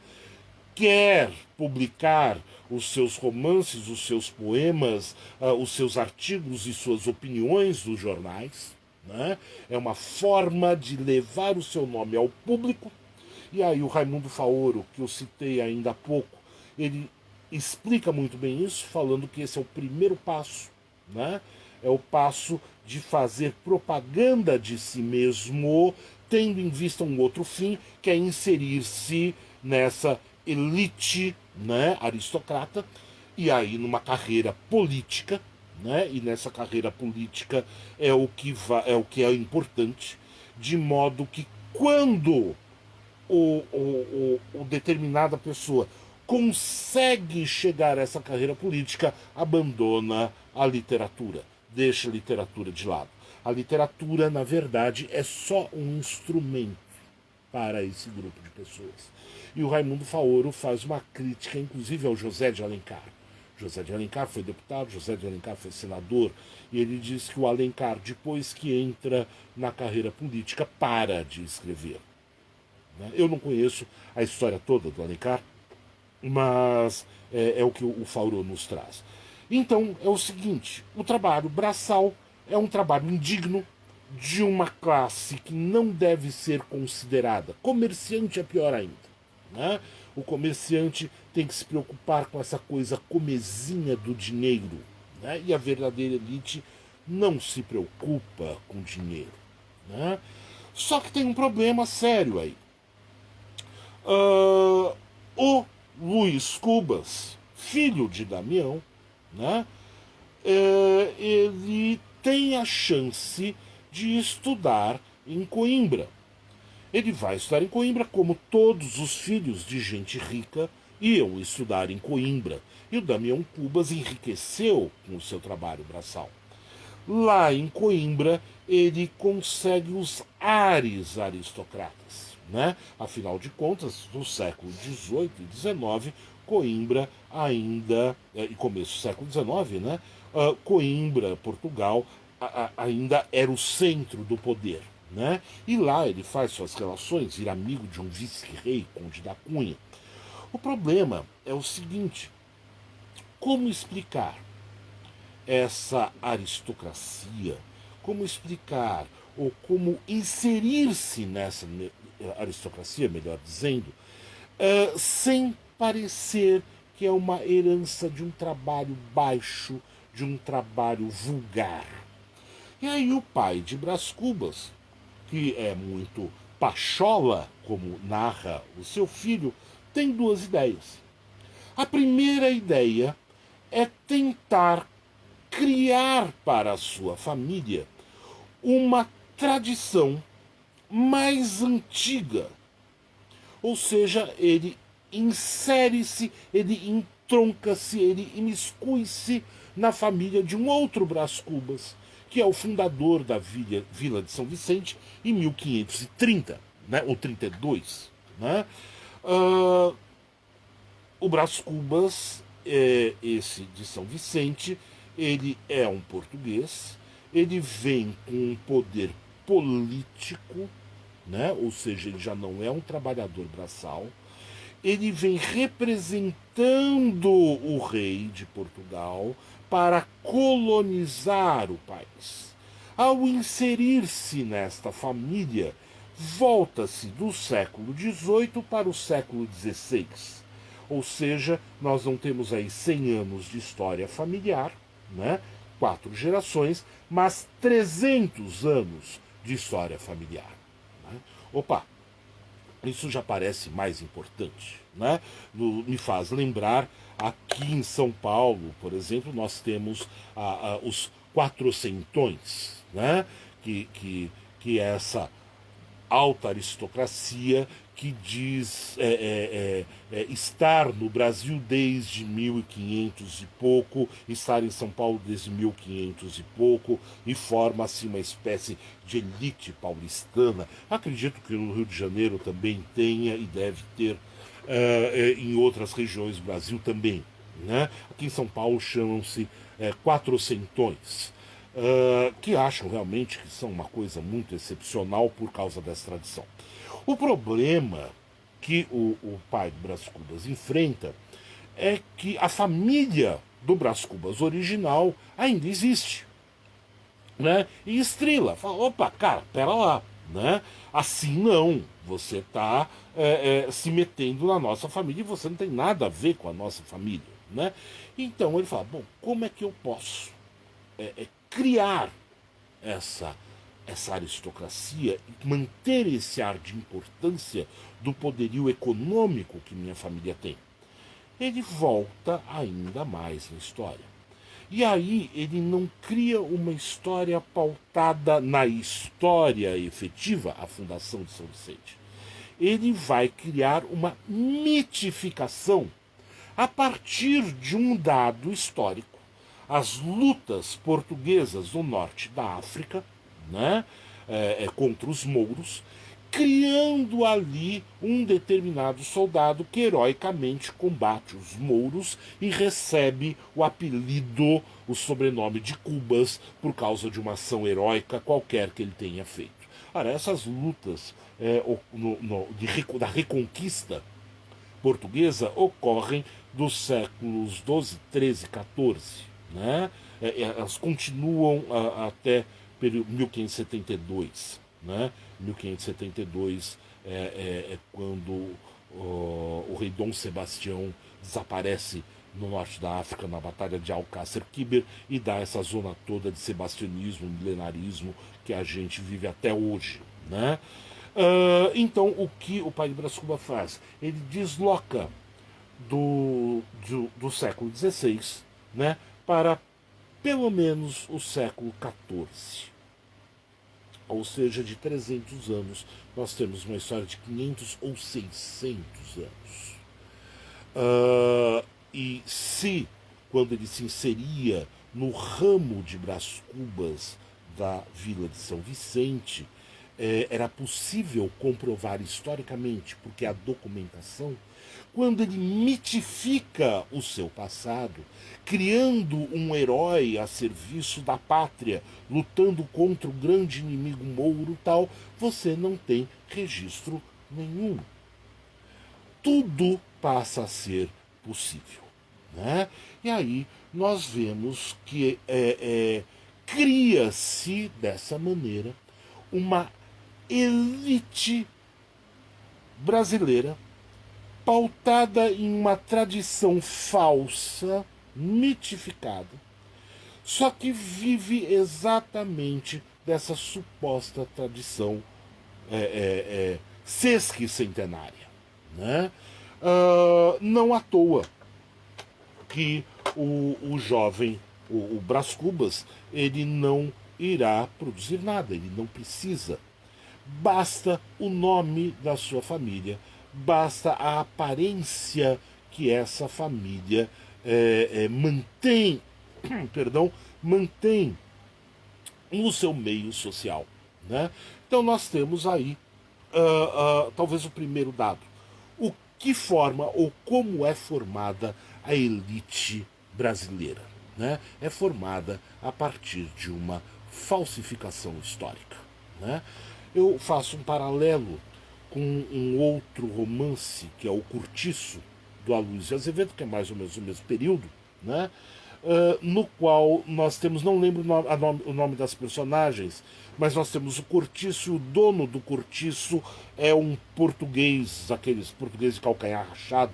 quer publicar os seus romances, os seus poemas, os seus artigos e suas opiniões nos jornais. Né? É uma forma de levar o seu nome ao público. E aí o Raimundo Faoro, que eu citei ainda há pouco, ele explica muito bem isso, falando que esse é o primeiro passo. Né? É o passo de fazer propaganda de si mesmo, tendo em vista um outro fim, que é inserir-se nessa elite, né, aristocrata, e aí numa carreira política, né, e nessa carreira política é o que é importante, de modo que quando o determinada pessoa consegue chegar a essa carreira política, abandona a literatura, deixa a literatura de lado. A literatura, na verdade, é só um instrumento para esse grupo de pessoas. E o Raimundo Faoro faz uma crítica, inclusive, ao José de Alencar. José de Alencar foi deputado, José de Alencar foi senador, e ele diz que o Alencar, depois que entra na carreira política, para de escrever. Eu não conheço a história toda do Alencar, mas é o que o Faoro nos traz. Então, é o seguinte, o trabalho braçal é um trabalho indigno, de uma classe que não deve ser considerada. Comerciante é pior ainda. Né? O comerciante tem que se preocupar com essa coisa comezinha do dinheiro. Né? E a verdadeira elite não se preocupa com dinheiro. Né? Só que tem um problema sério aí. O Luiz Cubas, filho de Damião, né? Ele tem a chance de estudar em Coimbra. Ele vai estudar em Coimbra, como todos os filhos de gente rica iam estudar em Coimbra. E o Damião Cubas enriqueceu com o seu trabalho braçal. Lá em Coimbra, ele consegue os ares aristocratas. Né? Afinal de contas, no século XVIII e XIX, Coimbra ainda, e começo do século XIX, né? Coimbra, Portugal, ainda era o centro do poder. Né? E lá ele faz suas relações, vira amigo de um vice-rei, Conde da Cunha. O problema é o seguinte: como explicar essa aristocracia? Como explicar, ou como inserir-se nessa aristocracia, melhor dizendo, sem parecer que é uma herança de um trabalho baixo, de um trabalho vulgar? E aí o pai de Brás Cubas, que é muito pachola, como narra o seu filho, tem 2 ideias. A primeira ideia é tentar criar para a sua família uma tradição mais antiga. Ou seja, ele insere-se, ele entronca-se, ele imiscui-se na família de um outro Brás Cubas, que é o fundador da Vila de São Vicente em 1530, né, ou 32. Né? Uh, o Brás Cubas, esse de São Vicente, ele é um português, ele vem com um poder político, né? Ou seja, ele já não é um trabalhador braçal, ele vem representando o rei de Portugal para colonizar o país. Ao inserir-se nesta família, volta-se do século XVIII para o século XVI. Ou seja, nós não temos aí 100 anos de história familiar, né? 4 gerações, mas 300 anos de história familiar. Né? Opa, isso já parece mais importante. Né? Me faz lembrar, aqui em São Paulo, por exemplo, nós temos os quatrocentões, né? que é essa alta aristocracia que diz estar no Brasil desde 1500 e pouco, estar em São Paulo desde 1500 e pouco, e forma-se uma espécie de elite paulistana. Acredito que no Rio de Janeiro também tenha e deve ter, em outras regiões do Brasil também. Né? Aqui em São Paulo chamam-se quatrocentões. Que acham realmente que são uma coisa muito excepcional por causa dessa tradição. O problema que o pai do Brás Cubas enfrenta é que a família do Brás Cubas original ainda existe. Né? E estrila, fala, opa, cara, pera lá. Né? Assim não, você está se metendo na nossa família e você não tem nada a ver com a nossa família. Né? Então ele fala, bom, como é que eu posso criar essa aristocracia e manter esse ar de importância do poderio econômico que minha família tem? Ele volta ainda mais na história. E aí ele não cria uma história pautada na história efetiva, a fundação de São Vicente. Ele vai criar uma mitificação a partir de um dado histórico. As lutas portuguesas no norte da África, né, contra os mouros, criando ali um determinado soldado que heroicamente combate os mouros e recebe o apelido, o sobrenome de Cubas, por causa de uma ação heróica qualquer que ele tenha feito. Ora, essas lutas da reconquista portuguesa ocorrem dos séculos XII, XIII, XIV. Né? Elas continuam até 1572. Né? 1572 é quando o rei Dom Sebastião desaparece no norte da África, na Batalha de Alcácer Quibir, e dá essa zona toda de sebastianismo, milenarismo que a gente vive até hoje. Né? Então, o que o pai de Brás Cubas faz? Ele desloca do século XVI, né, para pelo menos o século XIV. Ou seja, de 300 anos, nós temos uma história de 500 ou 600 anos. E se, quando ele se inseria no ramo de Brás Cubas da Vila de São Vicente, era possível comprovar historicamente, porque a documentação, quando ele mitifica o seu passado, criando um herói a serviço da pátria, lutando contra o grande inimigo mouro tal, você não tem registro nenhum. Tudo passa a ser possível. Né? E aí nós vemos que cria-se dessa maneira uma elite brasileira pautada em uma tradição falsa, mitificada, só que vive exatamente dessa suposta tradição sesquicentenária. Né? Não à toa que o jovem, o Brás Cubas, ele não irá produzir nada, ele não precisa. Basta o nome da sua família, basta a aparência que essa família mantém no seu meio social. Né? Então nós temos aí talvez o primeiro dado. O que forma ou como é formada a elite brasileira? Né? É formada a partir de uma falsificação histórica. Né? Eu faço um paralelo com um outro romance, que é O Curtiço, do Aloysio Azevedo, que é mais ou menos o mesmo período, né? No qual nós temos, não lembro o nome das personagens, mas nós temos o Cortiço, e o dono do Cortiço é um português, aqueles portugueses de calcanhar rachado,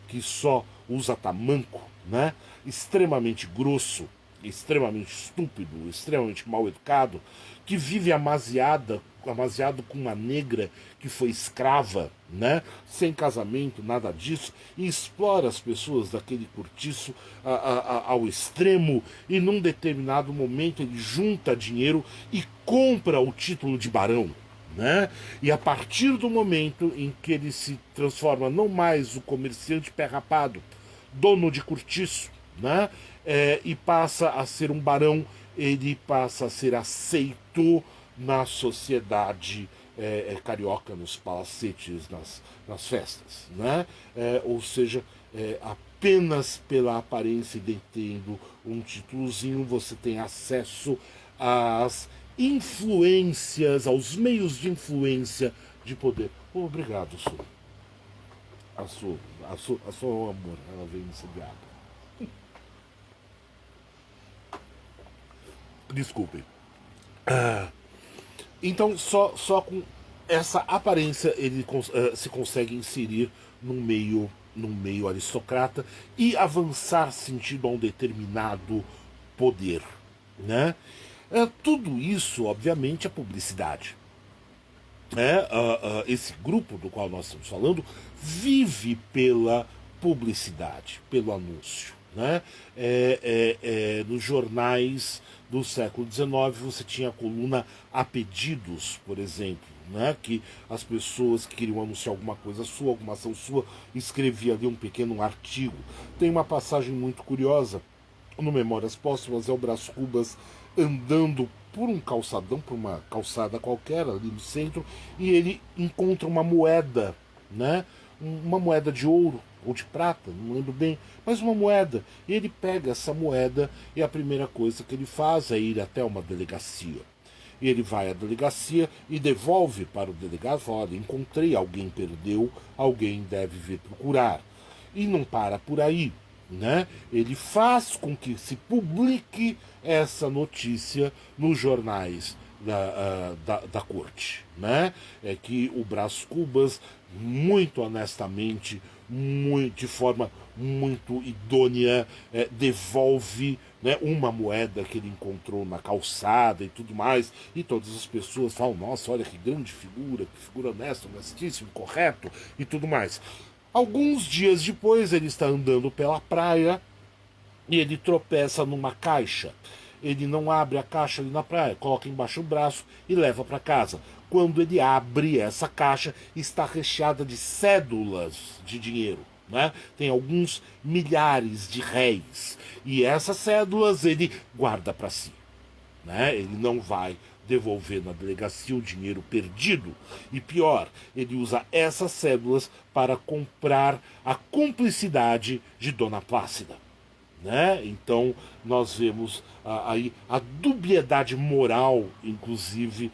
que só usa tamanco, né? Extremamente grosso, extremamente estúpido, extremamente mal educado, que vive amaziado com uma negra que foi escrava, né? Sem casamento, nada disso, e explora as pessoas daquele cortiço ao extremo, e num determinado momento ele junta dinheiro e compra o título de barão. Né? E a partir do momento em que ele se transforma não mais o comerciante pé rapado, dono de cortiço, né? E passa a ser um barão, ele passa a ser aceito na sociedade carioca, nos palacetes, nas festas. Né? Ou seja, apenas pela aparência e detendo um títulozinho, você tem acesso às influências, aos meios de influência de poder. Obrigado, Su. A sua amor, ela veio me servir água. Desculpem. Então, só com essa aparência ele se consegue inserir num meio aristocrata e avançar sentido a um determinado poder. Né? Tudo isso, obviamente, é publicidade. Esse grupo do qual nós estamos falando vive pela publicidade, pelo anúncio. Né? Nos jornais do século XIX você tinha a coluna A Pedidos, por exemplo, né? Que as pessoas que queriam anunciar alguma coisa sua, alguma ação sua, escreviam ali um pequeno artigo. Tem uma passagem muito curiosa no Memórias Póstumas, é o Brás Cubas andando por um calçadão, por uma calçada qualquer ali no centro, e ele encontra uma moeda, né? Uma moeda de ouro ou de prata, não lembro bem, mas uma moeda. E ele pega essa moeda e a primeira coisa que ele faz é ir até uma delegacia. E ele vai à delegacia e devolve para o delegado, fala, olha, encontrei, alguém perdeu, alguém deve vir procurar. E não para por aí. Né? Ele faz com que se publique essa notícia nos jornais da corte. Né? É que o Brás Cubas, muito honestamente, de forma muito idônea, devolve, né, uma moeda que ele encontrou na calçada e tudo mais, e todas as pessoas falam, nossa, olha que grande figura, que figura honesta, honestíssimo, correto e tudo mais. Alguns dias depois, ele está andando pela praia e ele tropeça numa caixa. Ele não abre a caixa ali na praia, coloca embaixo do braço e leva para casa. Quando ele abre essa caixa, está recheada de cédulas de dinheiro. Né? Tem alguns milhares de réis. E essas cédulas ele guarda para si. Né? Ele não vai devolver na delegacia o dinheiro perdido. E pior, ele usa essas cédulas para comprar a cumplicidade de Dona Plácida. Né? Então nós vemos aí a dubiedade moral, inclusive,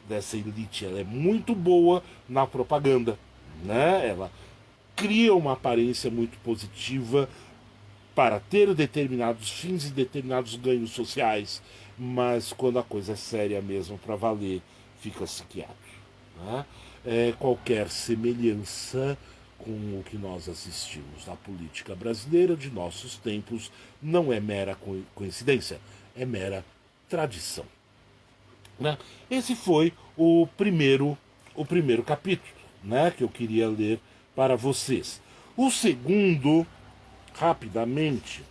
dessa elite. Ela é muito boa na propaganda. Né? Ela cria uma aparência muito positiva para ter determinados fins e determinados ganhos sociais, mas quando a coisa é séria mesmo para valer, fica-se quieto. Né? Qualquer semelhança com o que nós assistimos na política brasileira de nossos tempos não é mera coincidência, é mera tradição. Né? Esse foi o primeiro capítulo, né, que eu queria ler para vocês. O segundo, rapidamente,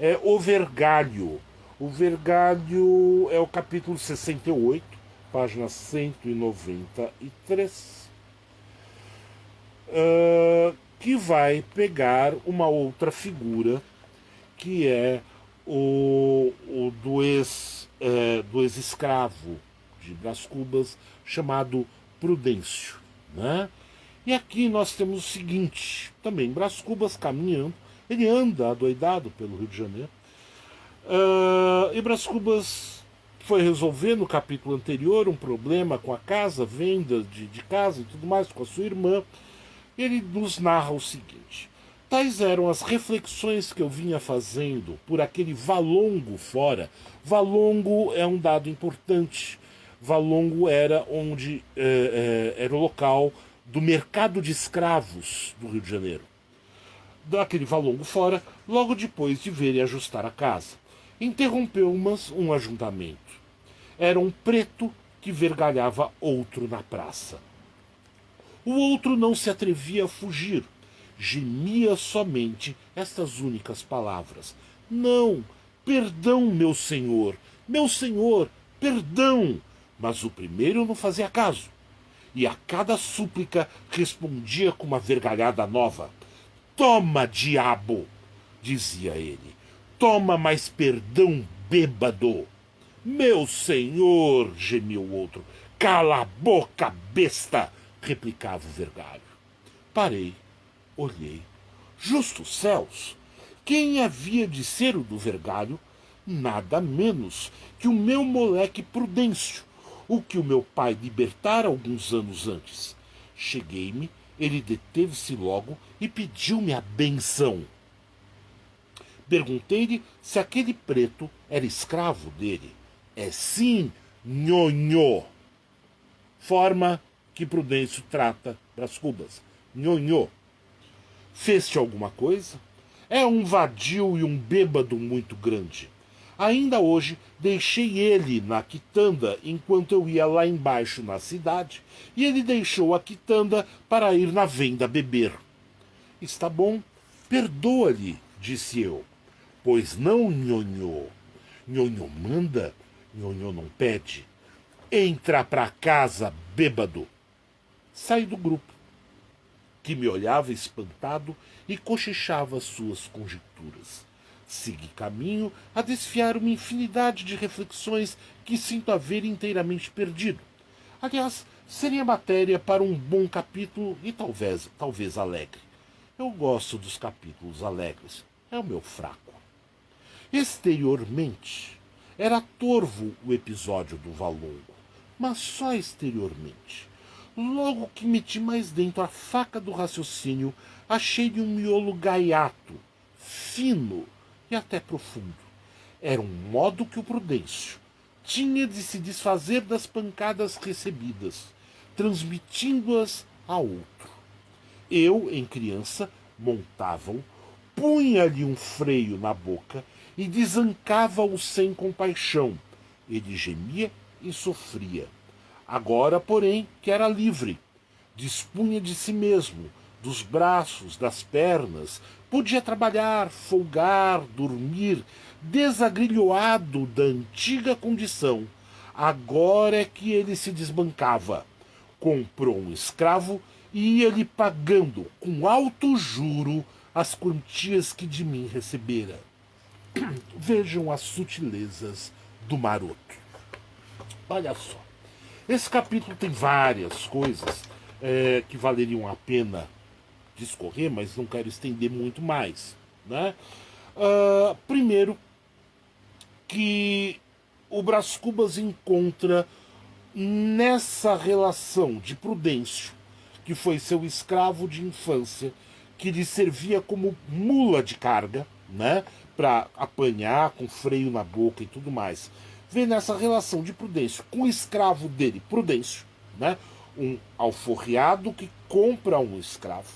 é O Vergalho. O Vergalho é o capítulo 68, página 193, que vai pegar uma outra figura, que é o do do ex-escravo de Brás Cubas, chamado Prudêncio. Né? E aqui nós temos o seguinte, também Brás Cubas caminhando, ele anda adoidado pelo Rio de Janeiro, e Brás Cubas foi resolver no capítulo anterior um problema com a casa, venda de casa e tudo mais, com a sua irmã. Ele nos narra o seguinte: tais eram as reflexões que eu vinha fazendo por aquele valongo fora. Valongo é um dado importante. Valongo era onde era o local do mercado de escravos do Rio de Janeiro. Daquele valongo fora, logo depois de ver e ajustar a casa. Interrompeu-mas um ajuntamento. Era um preto que vergalhava outro na praça. O outro não se atrevia a fugir. Gemia somente estas únicas palavras: não, perdão, meu senhor, perdão. Mas o primeiro não fazia caso. E a cada súplica respondia com uma vergalhada nova. Toma, diabo, dizia ele. Toma mais perdão, bêbado. Meu senhor, gemiu o outro. Cala a boca, besta, replicava o vergalho. Parei, olhei. Justos céus! Quem havia de ser o do vergalho? Nada menos que o meu moleque Prudêncio, o que o meu pai libertara alguns anos antes. Cheguei-me, ele deteve-se logo e pediu-me a benção. Perguntei-lhe se aquele preto era escravo dele. É sim, nhonhô. Forma que Prudêncio trata Brás Cubas. Nhonhô. Fez-te alguma coisa? É um vadio e um bêbado muito grande. Ainda hoje deixei ele na quitanda enquanto eu ia lá embaixo na cidade, e ele deixou a quitanda para ir na venda beber. Está bom, perdoa-lhe, disse eu. Pois não, nhonhô. Nhonhô manda, nhonhô não pede. Entra pra casa, bêbado. Saí do grupo, que me olhava espantado e cochichava suas conjecturas. Segui caminho a desfiar uma infinidade de reflexões que sinto haver inteiramente perdido. Aliás, seria matéria para um bom capítulo e talvez alegre. Eu gosto dos capítulos alegres. É o meu fraco. Exteriormente, era torvo o episódio do Valongo, mas só exteriormente. Logo que meti mais dentro a faca do raciocínio, achei-lhe um miolo gaiato, fino e até profundo. Era um modo que o Prudêncio tinha de se desfazer das pancadas recebidas, transmitindo-as a outro. Eu, em criança, montava-o, punha-lhe um freio na boca e desancava-o sem compaixão. Ele gemia e sofria. Agora, porém, que era livre, dispunha de si mesmo, dos braços, das pernas, podia trabalhar, folgar, dormir, desagrilhoado da antiga condição. Agora é que ele se desbancava. Comprou um escravo e ia-lhe pagando, com alto juro, as quantias que de mim recebera. Vejam as sutilezas do maroto. Olha só. Esse capítulo tem várias coisas que valeriam a pena discorrer, mas não quero estender muito mais. Né? Primeiro, que o Brás Cubas encontra nessa relação de Prudêncio, que foi seu escravo de infância, que lhe servia como mula de carga, né, para apanhar com freio na boca e tudo mais. Vê nessa relação de Prudêncio com o escravo dele, Prudêncio, né, um alforriado que compra um escravo,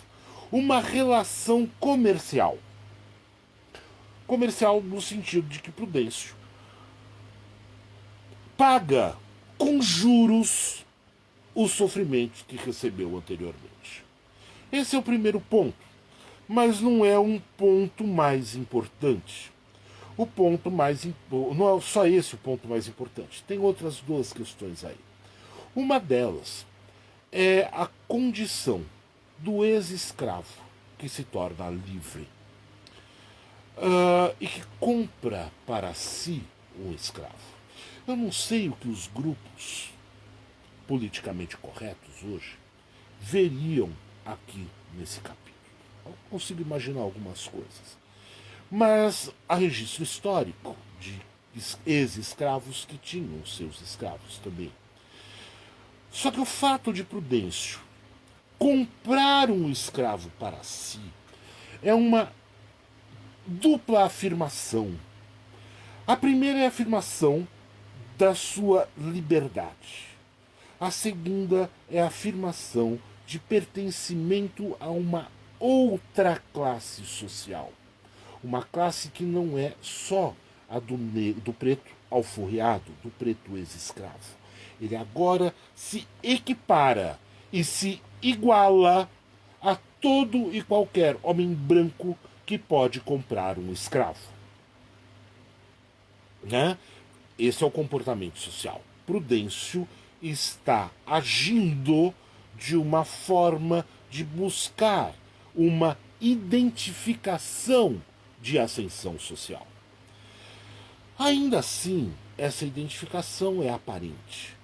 uma relação comercial. Comercial no sentido de que Prudêncio paga com juros os sofrimentos que recebeu anteriormente. Esse é o primeiro ponto, mas não é um ponto mais importante. O ponto mais não é só esse o ponto mais importante. Tem outras duas questões aí. Uma delas é a condição do ex-escravo que se torna livre e que compra para si um escravo. Eu não sei o que os grupos politicamente corretos hoje veriam aqui nesse capítulo. Eu consigo imaginar algumas coisas. Mas há registro histórico de ex-escravos que tinham seus escravos também. Só que o fato de Prudêncio comprar um escravo para si é uma dupla afirmação. A primeira é a afirmação da sua liberdade. A segunda é a afirmação de pertencimento a uma outra classe social. Uma classe que não é só a do preto alforriado, do preto ex-escravo. Ele agora se equipara e se iguala a todo e qualquer homem branco que pode comprar um escravo. Né? Esse é o comportamento social. Prudêncio está agindo de uma forma de buscar uma identificação de ascensão social. Ainda assim, essa identificação é aparente,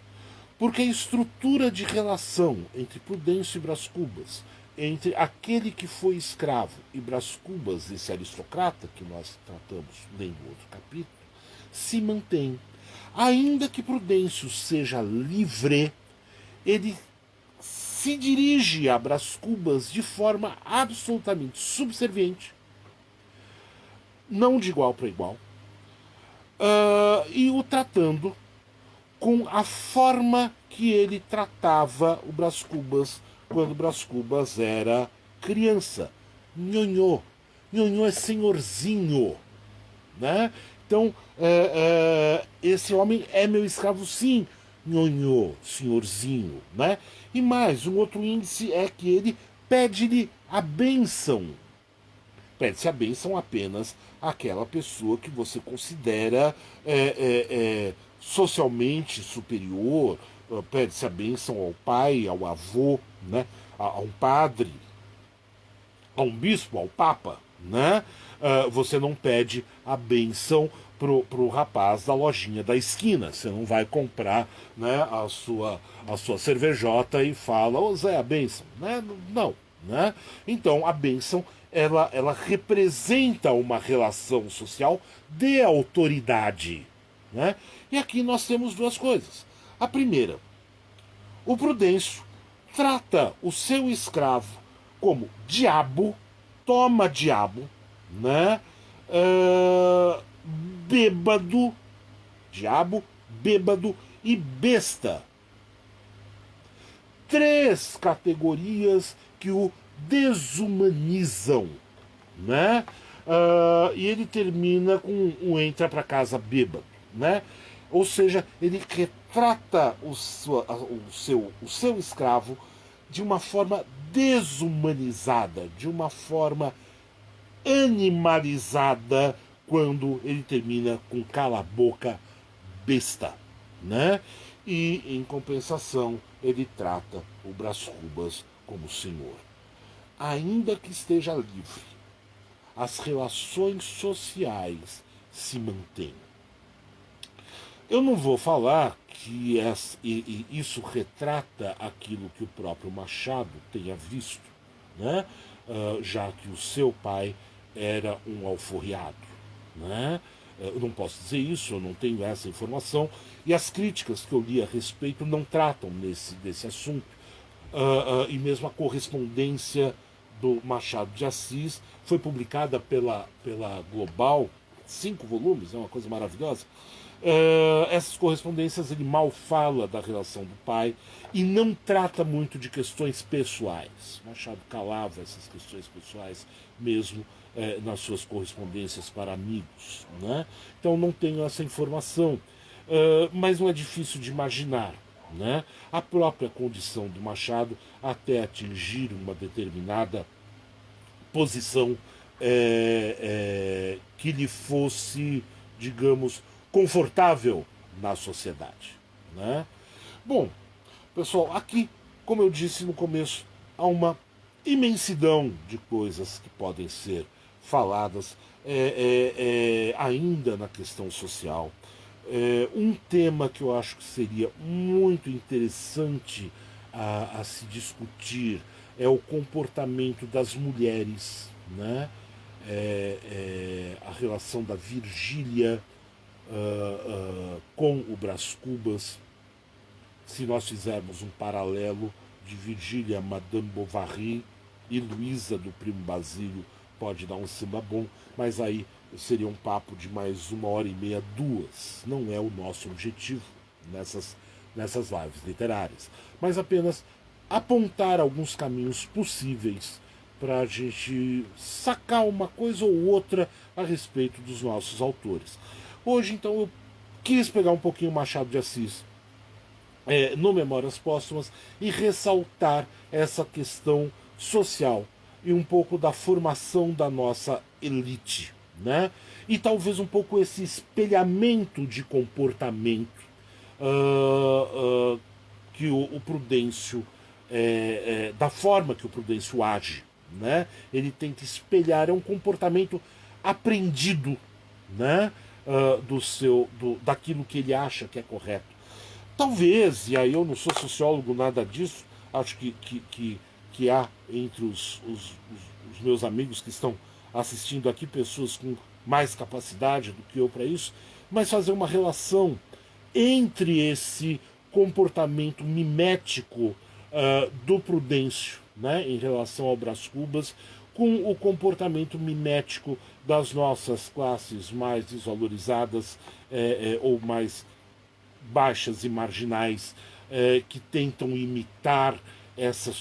porque a estrutura de relação entre Prudêncio e Brás Cubas, entre aquele que foi escravo e Brás Cubas, esse aristocrata que nós tratamos lendo outro capítulo, se mantém. Ainda que Prudêncio seja livre, ele se dirige a Brás Cubas de forma absolutamente subserviente, não de igual para igual, e o tratando com a forma que ele tratava o Brás Cubas quando o Brás Cubas era criança. Nhonhô. Nhonhô é senhorzinho. Né? Então, esse homem é meu escravo, sim, nhonhô, senhorzinho. Né? E mais, um outro índice é que ele pede-lhe a bênção. Pede-se a bênção apenas àquela pessoa que você considera socialmente superior. Pede-se a bênção ao pai, ao avô, né? A um padre, a um bispo, ao papa. Né? Você não pede a bênção pro rapaz da lojinha da esquina. Você não vai comprar, né, a sua cervejota e fala, ô Zé, a bênção. Né? Não. Né? Então a bênção ela representa uma relação social de autoridade. Né? E aqui nós temos duas coisas. A primeira, o Prudêncio trata o seu escravo como diabo, toma diabo, né? Bêbado, diabo, bêbado e besta. Três categorias que o desumanizam, né? E ele termina com um entra para casa bêbado, né? Ou seja, ele retrata o seu escravo de uma forma desumanizada, de uma forma animalizada, quando ele termina com cala a boca besta, né? E em compensação ele trata o Brás Cubas como senhor. Ainda que esteja livre, as relações sociais se mantêm. Eu não vou falar que isso retrata aquilo que o próprio Machado tenha visto, né? Já que o seu pai era um alforriado. Né? Eu não posso dizer isso, eu não tenho essa informação, e as críticas que eu li a respeito não tratam desse assunto. E mesmo a correspondência do Machado de Assis foi publicada pela Global, 5 volumes, é uma coisa maravilhosa. Essas correspondências ele mal fala da relação do pai e não trata muito de questões pessoais. Machado calava essas questões pessoais mesmo nas suas correspondências para amigos. Né? Então não tenho essa informação, mas não é difícil de imaginar. Né? A própria condição do Machado até atingir uma determinada posição que lhe fosse, digamos, confortável na sociedade. Né? Bom, pessoal, aqui, como eu disse no começo, há uma imensidão de coisas que podem ser faladas ainda na questão social. Um tema que eu acho que seria muito interessante a se discutir é o comportamento das mulheres, né? A relação da Virgília com o Brás Cubas, se nós fizermos um paralelo de Virgília, Madame Bovary e Luísa do Primo Basílio, pode dar um samba bom, mas aí seria um papo de mais 1h30, 2. Não é o nosso objetivo nessas lives literárias, mas apenas apontar alguns caminhos possíveis para a gente sacar uma coisa ou outra a respeito dos nossos autores. Hoje, então, eu quis pegar um pouquinho Machado de Assis no Memórias Póstumas e ressaltar essa questão social e um pouco da formação da nossa elite, né? E talvez um pouco esse espelhamento de comportamento que o Prudêncio, da forma que o Prudêncio age, né? Ele tenta espelhar, é um comportamento aprendido, né? Daquilo que ele acha que é correto. Talvez, e aí eu não sou sociólogo, nada disso, acho que há entre os meus amigos que estão assistindo aqui pessoas com mais capacidade do que eu para isso, mas fazer uma relação entre esse comportamento mimético do Prudêncio, né, em relação ao Brás Cubas, com o comportamento mimético das nossas classes mais desvalorizadas ou mais baixas e marginais, que tentam imitar essa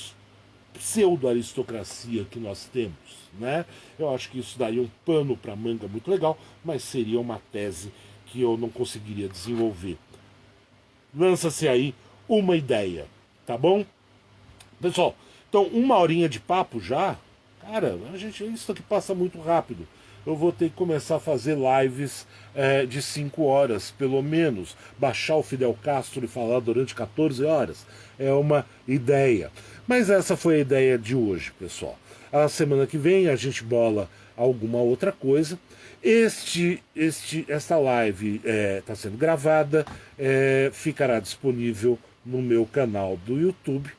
pseudo-aristocracia que nós temos, né? Eu acho que isso daria um pano para manga muito legal, mas seria uma tese que eu não conseguiria desenvolver. Lança-se aí uma ideia, tá bom? Pessoal, então 1h de papo já, cara, isso aqui passa muito rápido. Eu vou ter que começar a fazer lives de 5 horas, pelo menos. Baixar o Fidel Castro e falar durante 14 horas. É uma ideia. Mas essa foi a ideia de hoje, pessoal. A semana que vem a gente bola alguma outra coisa. Esta live está sendo gravada, ficará disponível no meu canal do YouTube.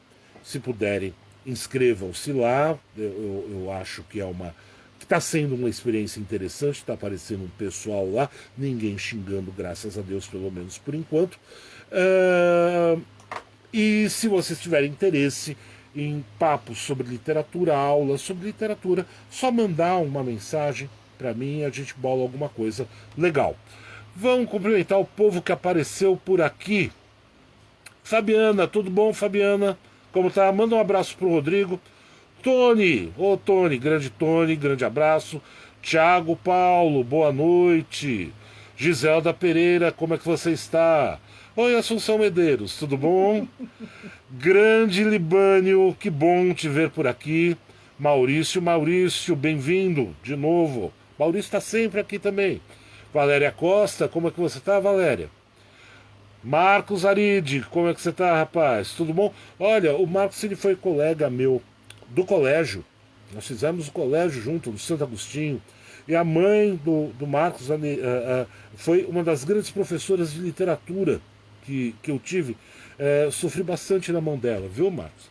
Se puderem, inscrevam-se lá. Eu acho que está sendo uma experiência interessante, está aparecendo um pessoal lá, ninguém xingando, graças a Deus, pelo menos por enquanto. E se vocês tiverem interesse em papos sobre literatura, aulas sobre literatura, só mandar uma mensagem para mim e a gente bola alguma coisa legal. Vamos cumprimentar o povo que apareceu por aqui. Fabiana, tudo bom, Fabiana? Como tá? Manda um abraço pro Rodrigo. Tony, Tony, grande abraço. Tiago Paulo, boa noite. Giselda Pereira, como é que você está? Oi, Assunção Medeiros, tudo bom? Grande Libânio, que bom te ver por aqui. Maurício, bem-vindo de novo. Maurício está sempre aqui também. Valéria Costa, como é que você está, Valéria? Marcos Aride, como é que você está, rapaz? Tudo bom? Olha, o Marcos ele foi colega meu do colégio. Nós fizemos o colégio junto, no Santo Agostinho. E a mãe do Marcos foi uma das grandes professoras de literatura que eu tive. Sofri bastante na mão dela, viu, Marcos?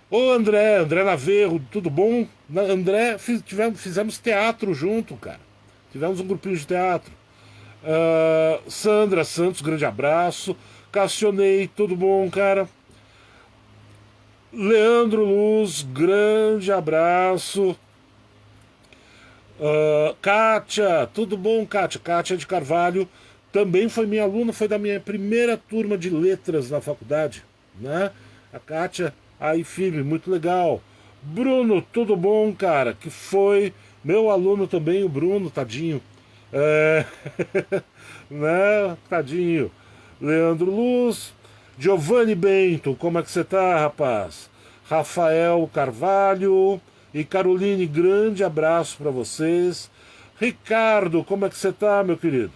Ô André Naverro, tudo bom? André, fizemos teatro junto, cara. Tivemos um grupinho de teatro. Sandra Santos, grande abraço. Cassionei, tudo bom, cara? Leandro Luz, grande abraço. Kátia, tudo bom, Kátia? Kátia de Carvalho também foi minha aluna, foi da minha primeira turma de letras na faculdade, né? A Kátia, aí firme, muito legal. Bruno, tudo bom, cara? Que foi meu aluno também, o Bruno, tadinho. Né? Tadinho. Leandro Luz. Giovanni Bento, como é que você tá, rapaz? Rafael Carvalho e Caroline, grande abraço para vocês. Ricardo, como é que você tá, meu querido?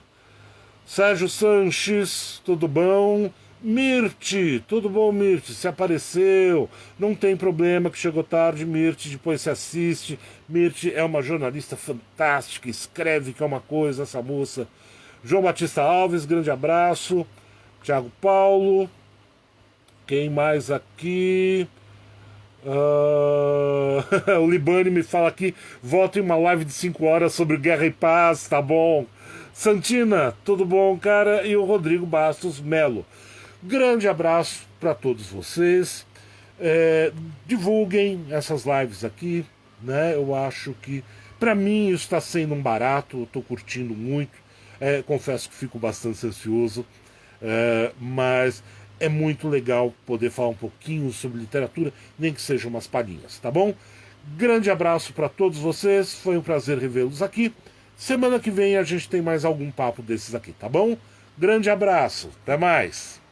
Sérgio Sanches, tudo bom? Mirte, tudo bom, Mirte? Se apareceu, não tem problema que chegou tarde, Mirte, depois se assiste. Mirte é uma jornalista fantástica, escreve que é uma coisa, essa moça. João Batista Alves, grande abraço. Thiago Paulo. Quem mais aqui? O Libani me fala aqui, voto em uma live de 5 horas sobre Guerra e Paz, tá bom. Santina, tudo bom, cara? E o Rodrigo Bastos Melo. Grande abraço para todos vocês. Divulguem essas lives aqui, né? Eu acho que, para mim, isso está sendo um barato, eu estou curtindo muito. Confesso que fico bastante ansioso, mas é muito legal poder falar um pouquinho sobre literatura, nem que sejam umas palhinhas, tá bom? Grande abraço para todos vocês, foi um prazer revê-los aqui. Semana que vem a gente tem mais algum papo desses aqui, tá bom? Grande abraço, até mais!